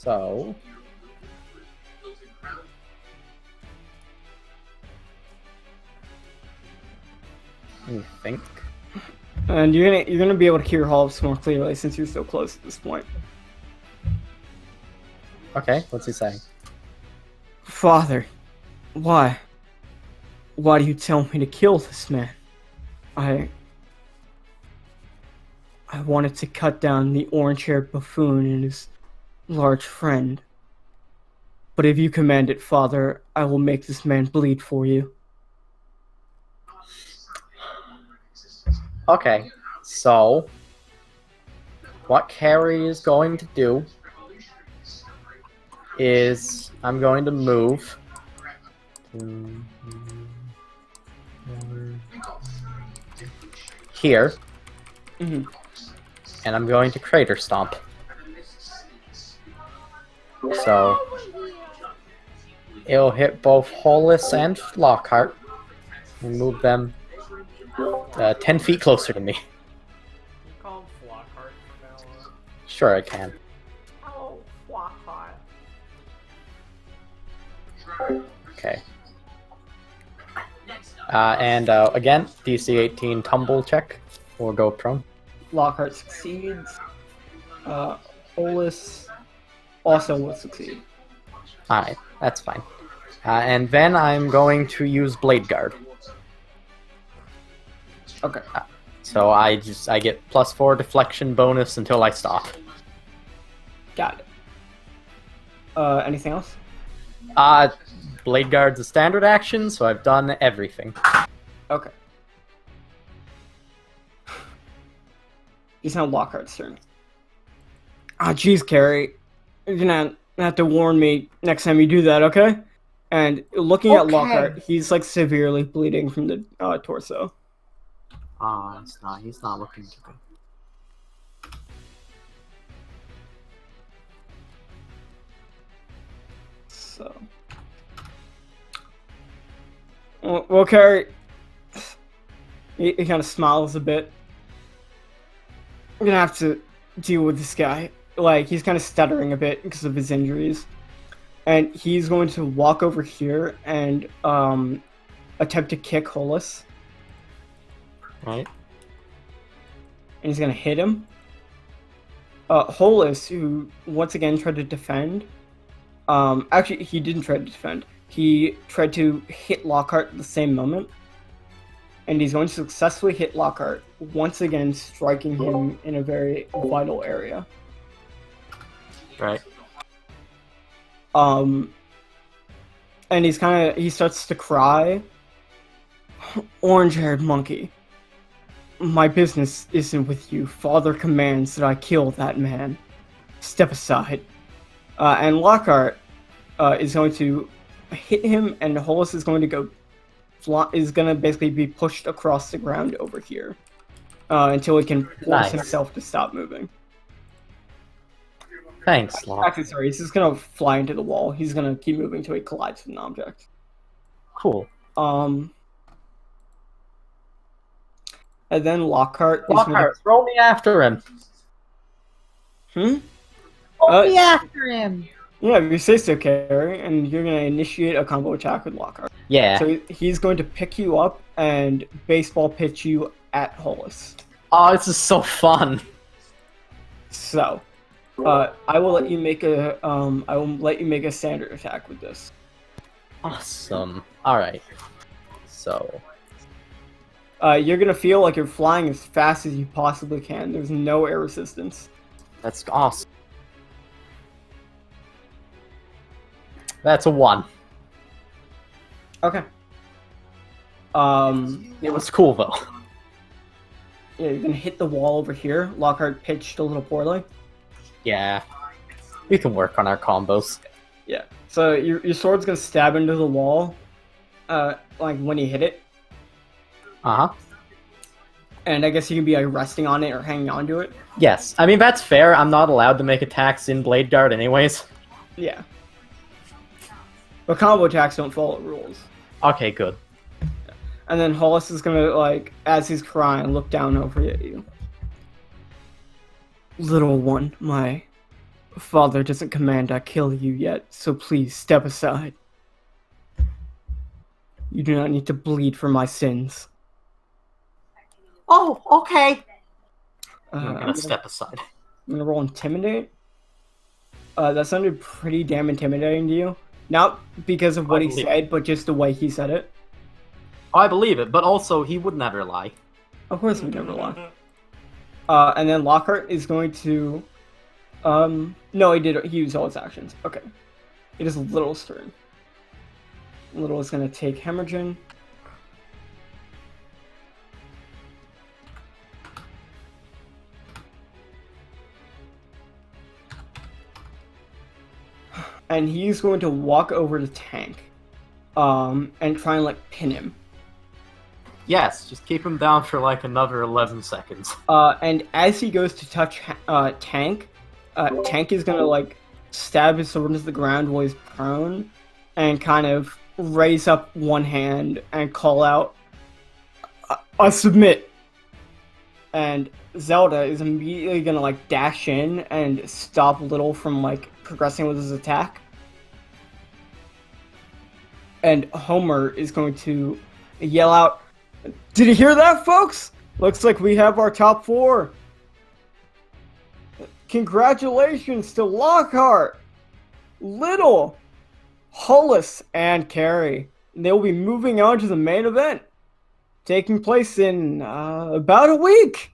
So let me think. And you're gonna be able to hear Hollis more clearly since you're so close at this point. Okay, what's he saying? Father, why? Why do you tell me to kill this man? I wanted to cut down the orange-haired buffoon and his large friend. But if you command it, Father, I will make this man bleed for you. Okay, so what Carrie is going to do is I'm going to move here, Mhm. and I'm going to Crater Stomp. So it'll hit both Hollis and Lockhart and move them 10 feet closer to me. You call him Flockhart from now on. Sure, I can. Oh, Flockhart. Okay. And again, DC 18 tumble check or go prone. Lockhart succeeds. Hollis also will succeed. Alright, that's fine. And then I'm going to use Blade Guard. Okay. So I get +4 deflection bonus until I stop. Got it. Anything else? Blade Guard's a standard action, so I've done everything. Okay. It's now Lockhart's turn. Ah, jeez, Carrie. You're gonna have to warn me next time you do that, okay? And looking at Okay. Lockhart, he's like severely bleeding from the torso. He's not looking too good. So. Well, Carrie, he kind of smiles a bit. I'm gonna have to deal with this guy. Like, he's kind of stuttering a bit because of his injuries. And he's going to walk over here and attempt to kick Hollis. Right. And he's going to hit him. Hollis, who once again tried to defend. Actually, he didn't try to defend. He tried to hit Lockhart at the same moment. And he's going to successfully hit Lockhart, once again striking him in a very vital area. Right. And he starts to cry. Orange-haired monkey. My business isn't with you. Father commands that I kill that man. Step aside. And Lockhart is going to hit him, and Hollis is going to basically be pushed across the ground over here until he can force Nice. himself to stop moving. Thanks, Lock. Actually, sorry, he's just gonna fly into the wall. He's gonna keep moving until he collides with an object. Cool. And then Lockhart. Lockhart, throw me after him. Hmm? Throw me after him. Yeah, if you say so, Carrie, and you're gonna initiate a combo attack with Lockhart. Yeah. So he's going to pick you up and baseball pitch you at Hollis. Oh, this is so fun. So, I will let you make a standard attack with this. Awesome. Alright. So, You're gonna feel like you're flying as fast as you possibly can. There's no air resistance. that's awesome. That's a 1. Okay. It was cool, though. Yeah, you're gonna hit the wall over here. Lockhart pitched a little poorly. Yeah. We can work on our combos. Yeah. So your sword's gonna stab into the wall, like when you hit it. Uh-huh. And I guess you can be like resting on it or hanging onto it. Yes. I mean, that's fair. I'm not allowed to make attacks in Blade Guard anyways. Yeah. But combo attacks don't follow rules. Okay, good. And then Hollis is gonna, like, as he's crying, look down over at you. Little one, my father doesn't command I kill you yet, so please step aside. You do not need to bleed for my sins. Oh, okay. I'm gonna step aside. I'm gonna roll Intimidate. That sounded pretty damn intimidating to you. Not because of what he believe said, but just the way he said it. I believe it, but also he would never lie. Of course we never lie. And then Lockhart is going to... no, he used all his actions. Okay. It is Little's turn. Little is going to take Hemorrhaging. and he's going to walk over to Tank, and try and like pin him. Yes, just keep him down for like another 11 seconds. And as he goes to touch Tank, Tank is gonna like stab his sword into the ground while he's prone, and kind of raise up one hand and call out, "I submit." And Zelda is immediately gonna like dash in and stop Little from like progressing with his attack. And Homer is going to yell out, "Did you hear that, folks? Looks like we have our top 4. Congratulations to Lockhart, Little, Hollis, and Carrie. They will be moving on to the main event, taking place in about a week."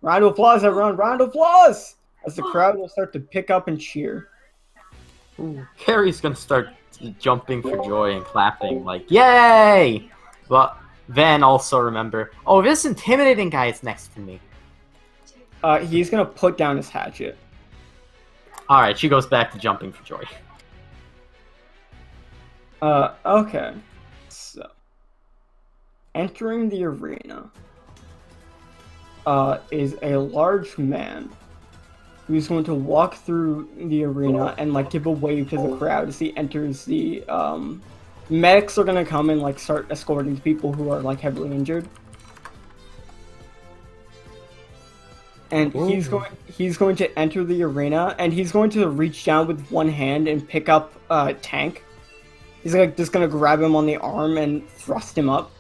Round of applause, everyone. Round of applause! As the crowd will start to pick up and cheer. Ooh, Carrie's gonna start jumping for joy and clapping like, yay! But then also remember, oh, this intimidating guy is next to me. He's gonna put down his hatchet. Alright, she goes back to jumping for joy. Okay. So, entering the arena is a large man who's going to walk through the arena and like give a wave to the crowd as he enters the medics are gonna come and like start escorting people who are like heavily injured. And he's going to enter the arena, and he's going to reach down with one hand and pick up Tank. He's like just gonna grab him on the arm and thrust him up.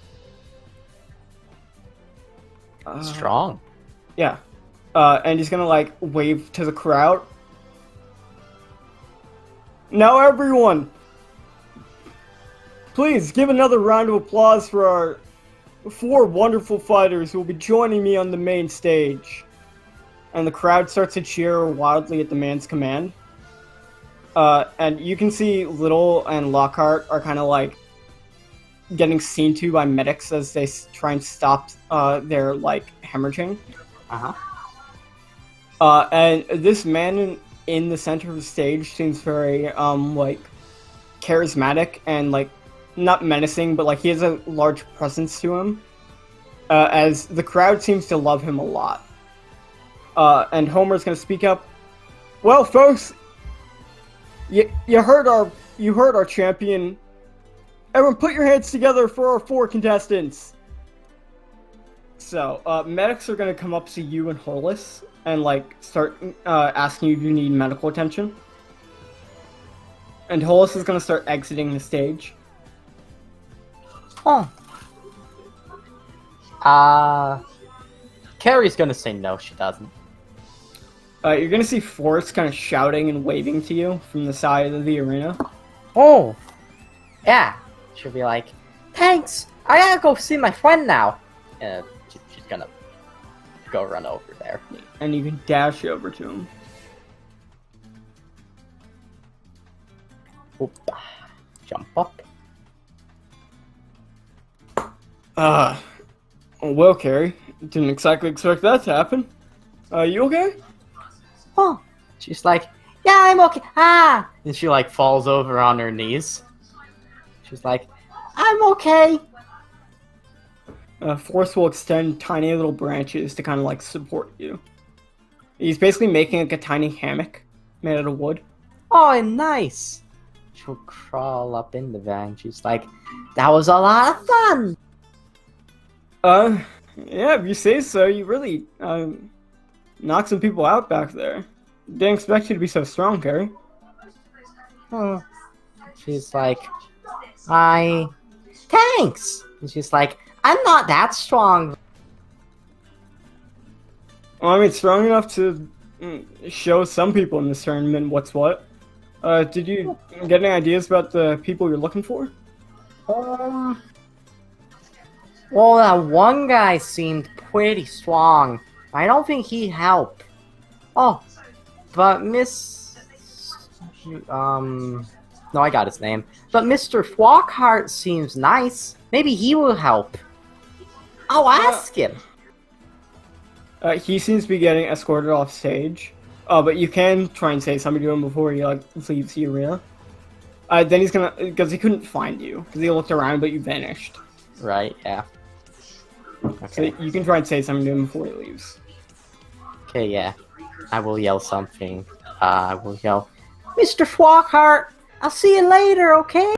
Strong. Yeah. And he's gonna like wave to the crowd. Now everyone, please give another round of applause for our 4 wonderful fighters who will be joining me on the main stage. And the crowd starts to cheer wildly at the man's command. And you can see Little and Lockhart are kind of like getting seen to by medics as they try and stop their like hemorrhaging. And this man in the center of the stage seems very like charismatic and like not menacing, but like he has a large presence to him. As the crowd seems to love him a lot. And Homer's gonna speak up. Well, folks, you heard our champion. Everyone, put your hands together for our 4 contestants. So, medics are gonna come up to you and Hollis and like start asking you if you need medical attention. And Hollis is gonna start exiting the stage. Oh. Carrie's gonna say no, she doesn't. You're gonna see Forrest kind of shouting and waving to you from the side of the arena. Oh, yeah. She'll be like, thanks, I gotta go see my friend now. She's gonna go run over there. And you can dash over to him. Oop. Jump up. Well, Carrie, didn't exactly expect that to happen. You okay? Oh, she's like, yeah, I'm okay. Ah! And she like falls over on her knees. She's like, I'm okay. Force will extend tiny little branches to kind of like support you. He's basically making like a tiny hammock made out of wood. Oh, nice. She'll crawl up into that and she's like, that was a lot of fun. Yeah, if you say so. You really, knocked some people out back there. Didn't expect you to be so strong, Carrie. Oh. She's like, thanks. And she's like, I'm not that strong. Well, I mean, strong enough to show some people in this tournament what's what. Did you get any ideas about the people you're looking for? Well, that one guy seemed pretty strong. I don't think he'd help. Oh, but no, I got his name. But Mr. Flockhart seems nice. Maybe he will help. I'll ask him. He seems to be getting escorted off stage. but you can try and say something to him before he like leaves the arena. Then he's gonna, because he couldn't find you, because he looked around, but you vanished. Right, yeah. So Okay. you can try and say something to him before he leaves. Okay, yeah. I will yell something. I will yell, Mr. Flockhart, I'll see you later, okay?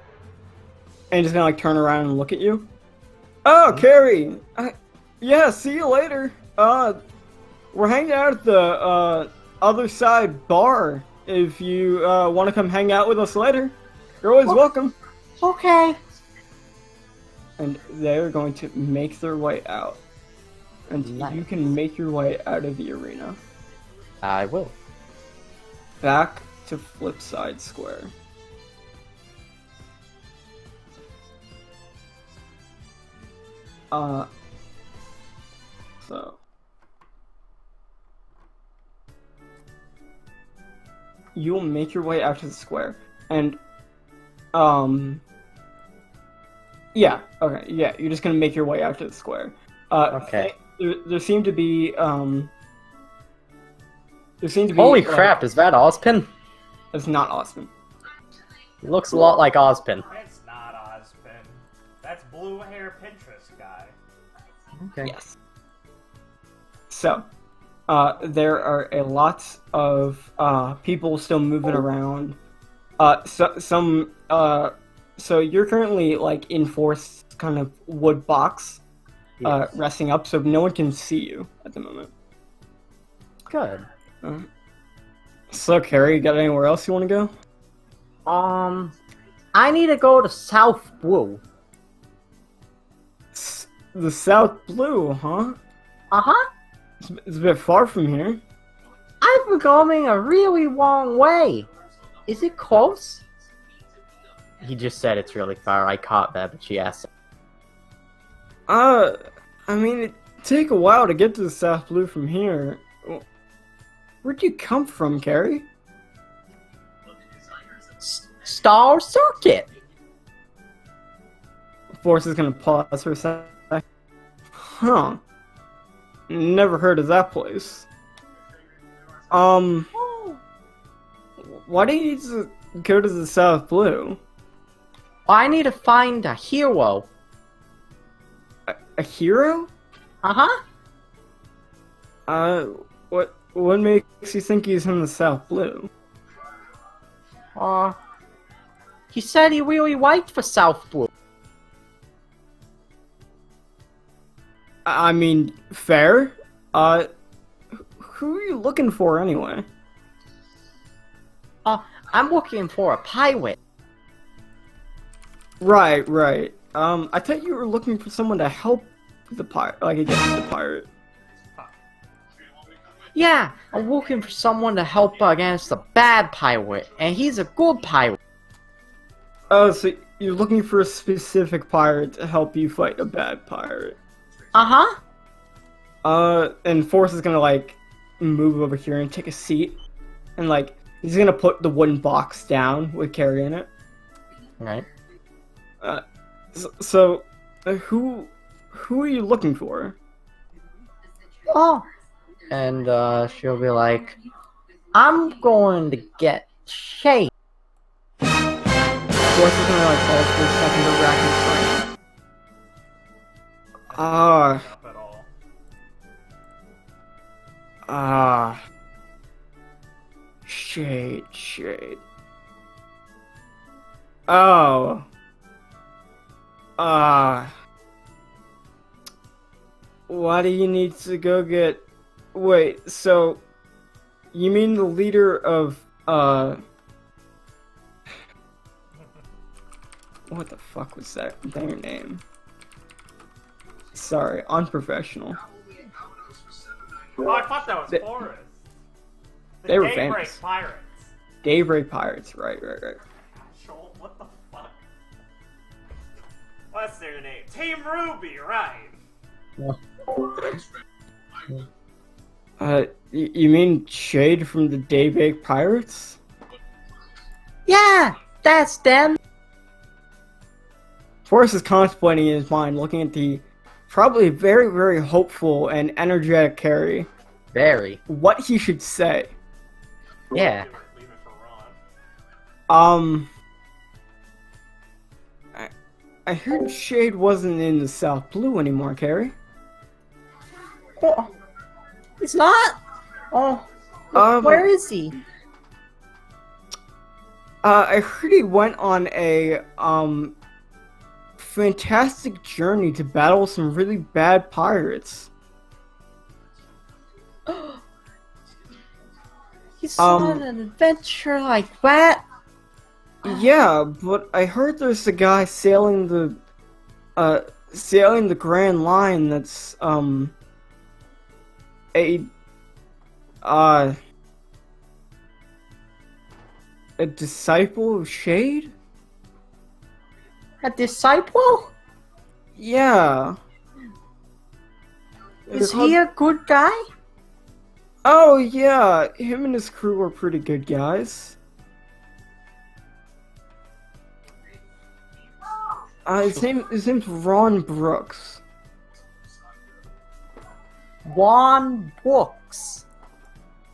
And he's just gonna like turn around and look at you. Oh, Carrie! Yeah, see you later. We're hanging out at the other side bar. If you want to come hang out with us later, you're always welcome. Okay. And they're going to make their way out. And Nice. you can make your way out of the arena. I will. Back to Flipside Square. So you'll make your way out to the square, and yeah, okay, yeah, you're just gonna make your way out to the square. Okay. There seem to be Holy crap, is that Ozpin? It's not Austin. It looks a lot like Ozpin. It's not Ozpin. That's blue hair Pinterest guy. Okay. Yes. So, there are a lot of people still moving around. So you're currently like in Forest's kind of wood box, Yes. resting up, so no one can see you at the moment. Good. So, Carrie, you got anywhere else you want to go? I need to go to South Blue. The South Blue, huh? Uh-huh. It's a bit far from here. I've been going a really long way. Is it close? He just said it's really far. I caught that, but she asked. I mean, it'd take a while to get to the South Blue from here. Where'd you come from, Carrie? Star Circuit. Force is gonna pause for a sec. Huh. Never heard of that place. Why do you need to go to the South Blue? I need to find a hero. A hero? Uh-huh. What makes you think he's in the South Blue? He said he really liked the South Blue. I mean, fair. Who are you looking for anyway? I'm looking for a pirate. Right. I thought you were looking for someone to help the pirate, like against the pirate. Yeah, I'm looking for someone to help against a bad pirate, and he's a good pirate. Oh, so you're looking for a specific pirate to help you fight a bad pirate. Uh-huh. And Force is gonna, like, move over here and take a seat. And, like, he's gonna put the wooden box down with Carrie in it. Right. So, who are you looking for? Oh. And, she'll be like, I'm going to get Shade. Force is gonna, like, pause for a second to rack his brain. Up at all. Shade. Oh. Why do you need to go get... Wait, so... You mean the leader of, What the fuck was their name? Sorry, unprofessional. Oh, I thought that was Forrest. They were Daybreak famous. Pirates. Daybreak Pirates, right. Joel, what the fuck? What's their name? Team Ruby, right? You mean Shade from the Daybreak Pirates? Yeah, that's them. Forrest is contemplating in his mind, looking at the probably very, very hopeful and energetic Carrie, Very. what he should say. Yeah. Leave it for Ron. I heard Shade wasn't in the South Blue anymore, Carrie. Oh, he's not? Oh, where is he? I heard he went on a fantastic journey to battle some really bad pirates. He's on an adventure like that? Yeah, but I heard there's a guy sailing the Grand Line that's a disciple of Shade? A disciple? Yeah. Is he a good guy? Oh yeah, him and his crew are pretty good guys. His name's Ron Brooks. Juan Brooks.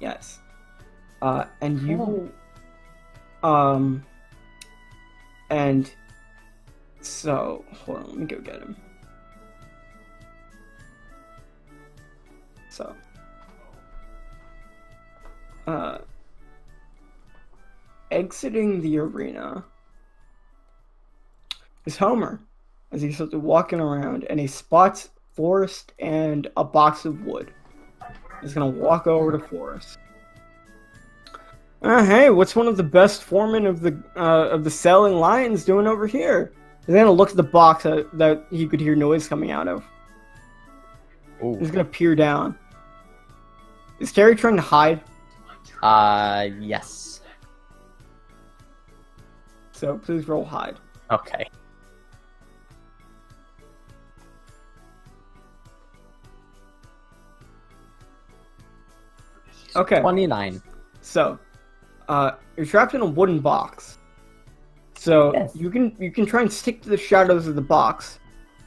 Yes. And you and so hold on, let me go get him. So exiting the arena is Homer as he's walking around and he spots Forrest and a box of wood. He's gonna walk over to Forrest. Hey, what's one of the best foremen of the selling lions doing over here? He's gonna look at the box that he could hear noise coming out of. Ooh. He's gonna peer down. Is Carrie trying to hide? Yes. So please roll hide. Okay. Okay. 29. So, you're trapped in a wooden box. So Yes. you can try and stick to the shadows of the box,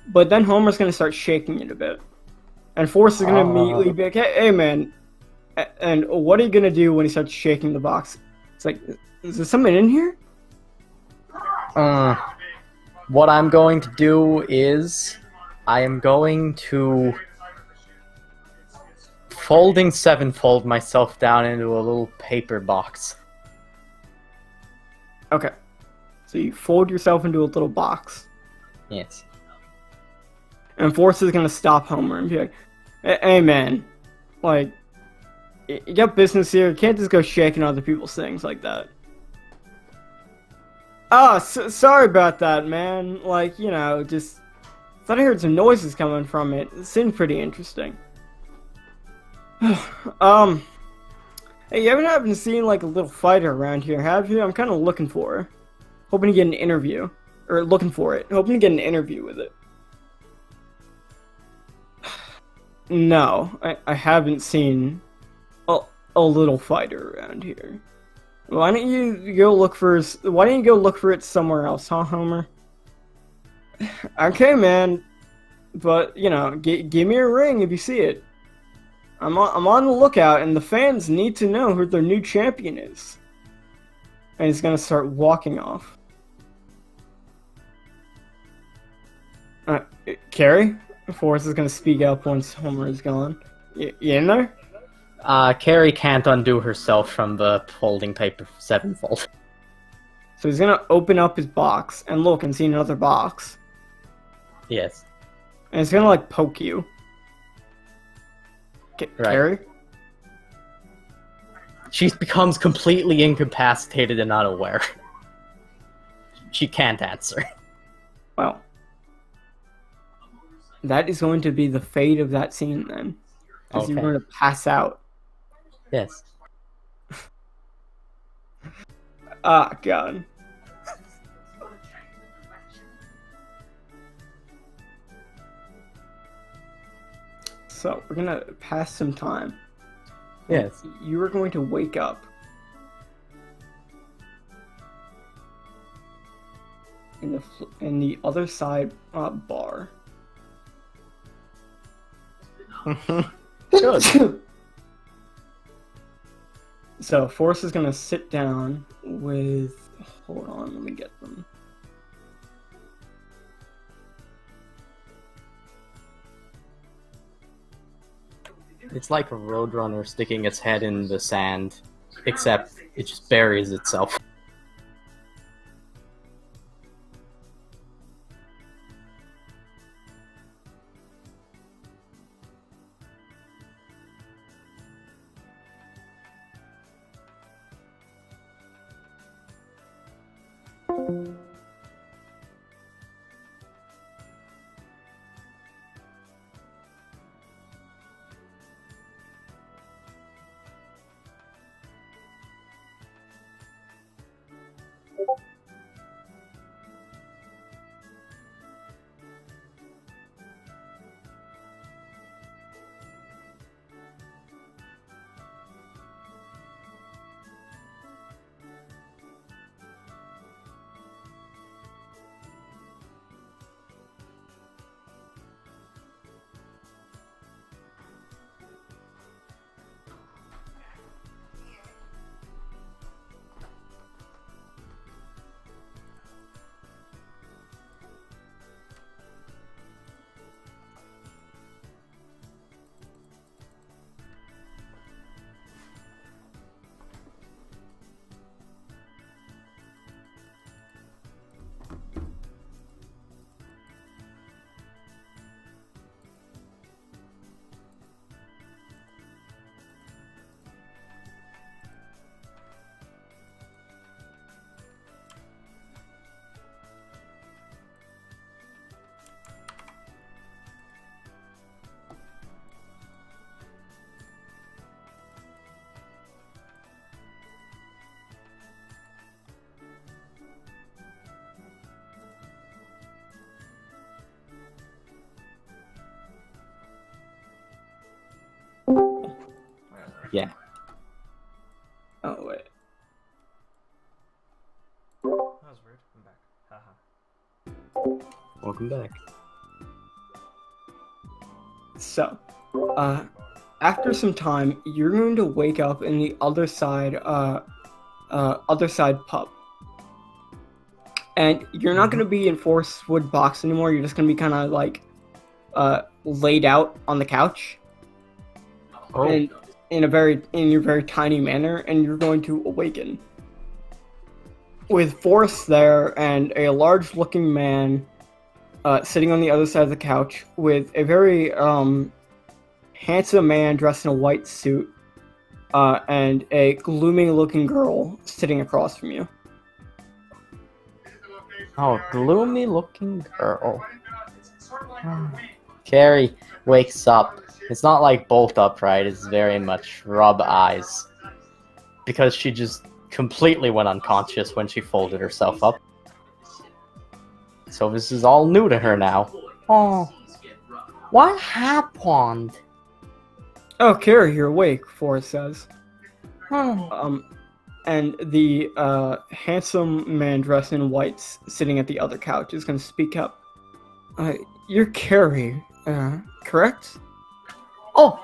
but then Homer's gonna start shaking it a bit, and Forrest is gonna immediately be like, "Hey man," and what are you gonna do when he starts shaking the box? It's like, is there something in here? What I'm going to do is I am going to folding sevenfold myself down into a little paper box. Okay. So you fold yourself into a little box, Yes. and Forrest is gonna stop Homer and be like, "Hey man, like, you got business here. You can't just go shaking other people's things like that." Sorry about that, man. Like, just thought I heard some noises coming from it. It seemed pretty interesting. Hey, you haven't seen like a little fighter around here, have you? I'm kind of looking for her. Hoping to get an interview. Or looking for it. Hoping to get an interview with it. No, I haven't seen a little fighter around here. Why don't you go look for it somewhere else, huh, Homer? Okay, man. But, give me a ring if you see it. I'm on the lookout, and the fans need to know who their new champion is. And he's gonna start walking off. Carrie? Forrest is gonna speak up once Homer is gone. You in there? Carrie can't undo herself from the folding paper sevenfold. So he's gonna open up his box and look and see another box. Yes. And it's gonna, poke you. Right. Carrie? She becomes completely incapacitated and unaware. She can't answer. Well, that is going to be the fate of that scene then. Because you're Okay. going to pass out. Yes. Ah, God. So, we're going to pass some time. Yes. You are going to wake up in the other side bar. Good. So Forrest is gonna sit down with. Hold on, let me get them. It's like a roadrunner sticking its head in the sand, except it just buries itself. Yeah. Oh wait. That was weird. I'm back. Haha. Welcome back. So, after some time, you're going to wake up in the other side pub. And you're not going to be in Forest Wood Box anymore. You're just going to be kind of like, laid out on the couch. Oh. And in your very tiny manner, and you're going to awaken. With Forrest there and a large-looking man sitting on the other side of the couch with a very handsome man dressed in a white suit and a gloomy-looking girl sitting across from you. Oh, gloomy-looking girl. Carrie wakes up. It's not like bolt upright, it's very much rub eyes. Because she just completely went unconscious when she folded herself up. So this is all new to her now. Oh, what happened? Oh, Carrie, you're awake, Forrest says. Hmm. And the handsome man dressed in whites sitting at the other couch is going to speak up. You're Carrie, correct? Oh,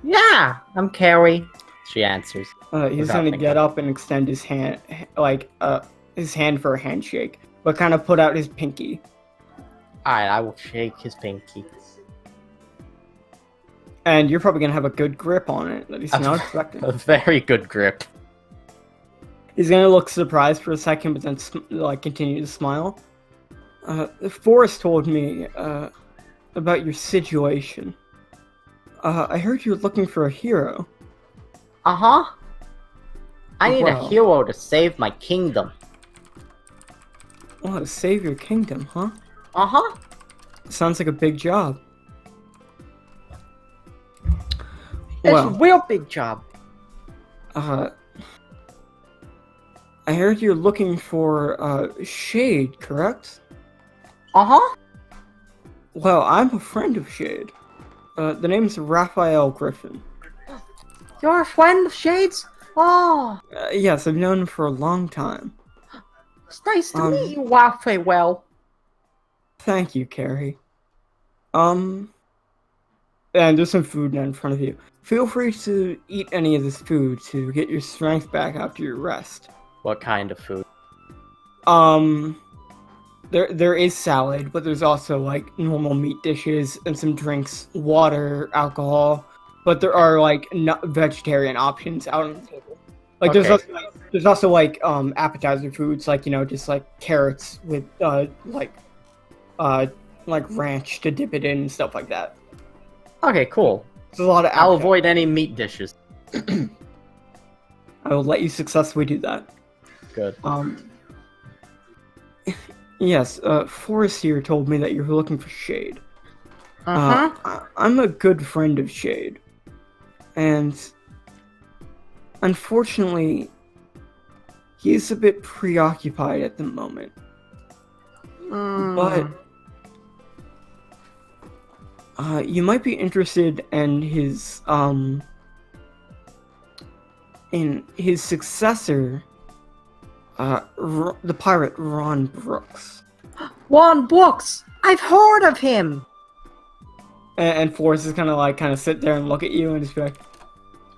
yeah, I'm Carrie. She answers. He's Without going to thinking. get up and extend his hand, his hand for a handshake, but kind of put out his pinky. Alright, I will shake his pinky. And you're probably going to have a good grip on it that he's not expecting. A very good grip. He's going to look surprised for a second, but then continue to smile. Forrest told me about your situation. I heard you were looking for a hero. Uh-huh. I need Wow. a hero to save my kingdom. Oh, to save your kingdom, huh? Uh-huh. Sounds like a big job. It's a Well, real big job. I heard you're looking for Shade, correct? Uh-huh. Well, I'm a friend of Shade. The name's Raphael Griffin. You're a friend of Shades? Oh, Yes, I've known him for a long time. it's nice to meet you, Raphael. Thank you, Carrie. and there's some food in front of you. Feel free to eat any of this food to get your strength back after your rest. What kind of food? There is salad, but there's also like normal meat dishes and some drinks, water, alcohol. But there are like vegetarian options out on the table. Like Okay. there's also like appetizer foods, like just like carrots with like ranch to dip it in and stuff like that. Okay, cool. There's a lot of I'll appetizers. avoid any meat dishes. I will let you successfully do that. Good. Yes, Forrest here told me that you're looking for Shade. Uh-huh. I'm a good friend of Shade. And unfortunately, he's a bit preoccupied at the moment. But you might be interested in his successor, the pirate Ron Brooks. Ron Brooks! I've heard of him! And Forrest is kind of sit there and look at you and just be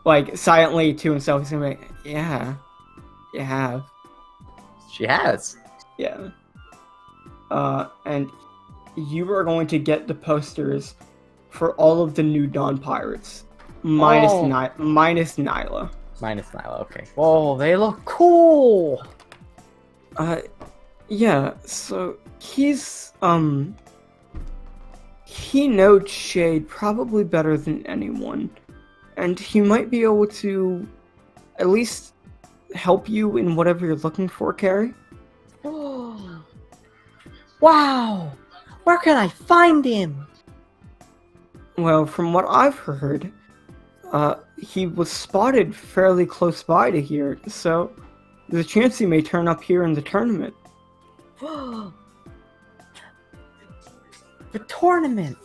like silently to himself, he's gonna be like, yeah, you have. She has. Yeah. And you are going to get the posters for all of the New Dawn pirates, minus Oh. minus Nyla. Minus Nyla, okay. Oh, they look cool! Yeah, so he's, he knows Shade probably better than anyone, and he might be able to at least help you in whatever you're looking for, Carrie. Wow! Where can I find him? Well, from what I've heard, he was spotted fairly close by to here, so there's a chance he may turn up here in the tournament. The tournament!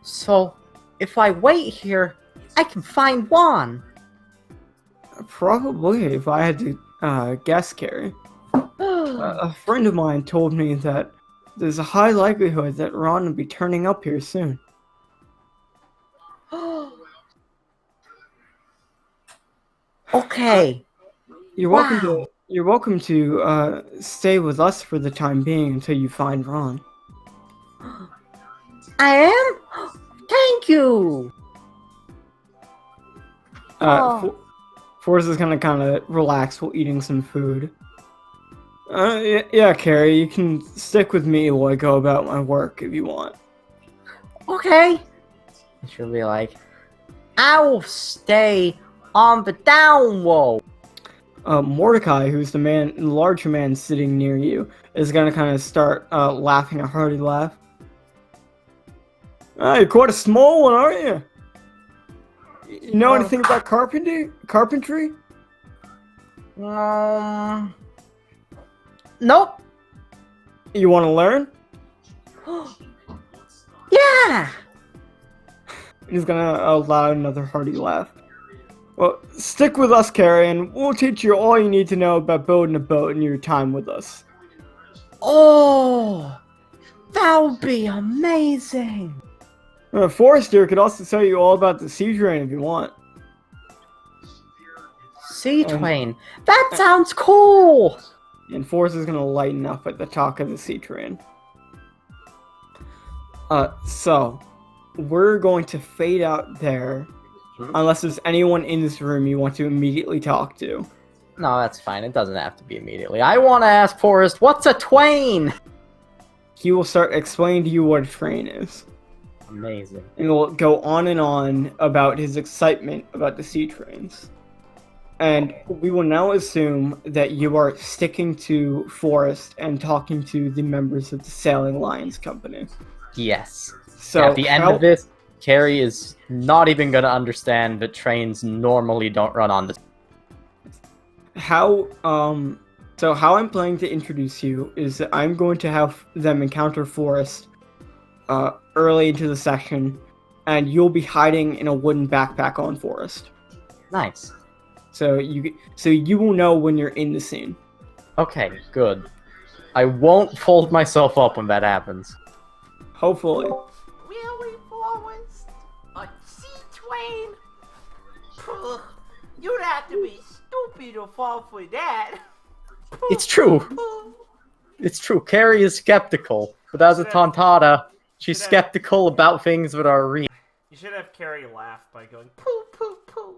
So, if I wait here, I can find Juan! Probably, if I had to guess, Carrie. A friend of mine told me that there's a high likelihood that Ron will be turning up here soon. Okay. You're welcome to stay with us for the time being until you find Ron. I am? Thank you! Forrest is gonna kind of relax while eating some food. Yeah, Carrie, you can stick with me while I go about my work if you want. Okay. She'll be like, I will stay on the down low. Mordecai, who's the larger man sitting near you, is gonna kind of start laughing a hearty laugh. You're quite a small one, aren't you? You know anything about carpentry? Nope. You want to learn? Yeah. He's gonna allow another hearty laugh. Well, stick with us, Carrie, and we'll teach you all you need to know about building a boat in your time with us. Oh, that would be amazing. Forrester could also tell you all about the sea train if you want. Sea Twain. That sounds cool. And Forrest is gonna lighten up at the talk of the sea train. So we're going to fade out there, unless there's anyone in this room you want to immediately talk to. No, that's fine. It doesn't have to be immediately. I want to ask Forrest, what's a twain? He will start explaining to you what a train is. Amazing. And will go on and on about his excitement about the sea trains. And we will now assume that you are sticking to Forrest and talking to the members of the Sailing Lions Company. Yes. So At the end of this, Carrie is not even going to understand that trains normally don't run on this. how I'm planning to introduce you is that I'm going to have them encounter Forrest early into the session, and you'll be hiding in a wooden backpack on Forrest. Nice. So you will know when you're in the scene. Okay, good. I won't fold myself up when that happens. Hopefully. Really, Forrest? train? Ugh, you'd have to be stupid to fall for that. It's true. It's true. Carrie is skeptical, but as a Tontata, she's skeptical about things that are real. You should have Carrie laugh by going poo poo poo.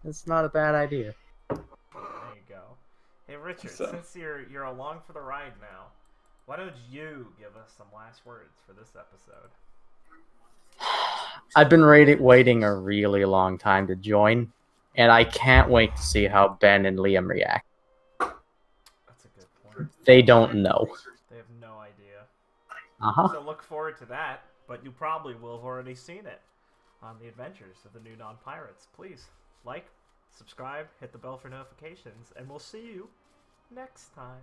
That's not a bad idea. There you go. Hey Richard, since you're along for the ride now, why don't you give us some last words for this episode? I've been waiting a really long time to join, and I can't wait to see how Ben and Liam react. That's a good point. They don't know. They have no idea. Uh-huh. So look forward to that, but you probably will have already seen it on the adventures of the new non-pirates. Please like, subscribe, hit the bell for notifications, and we'll see you next time.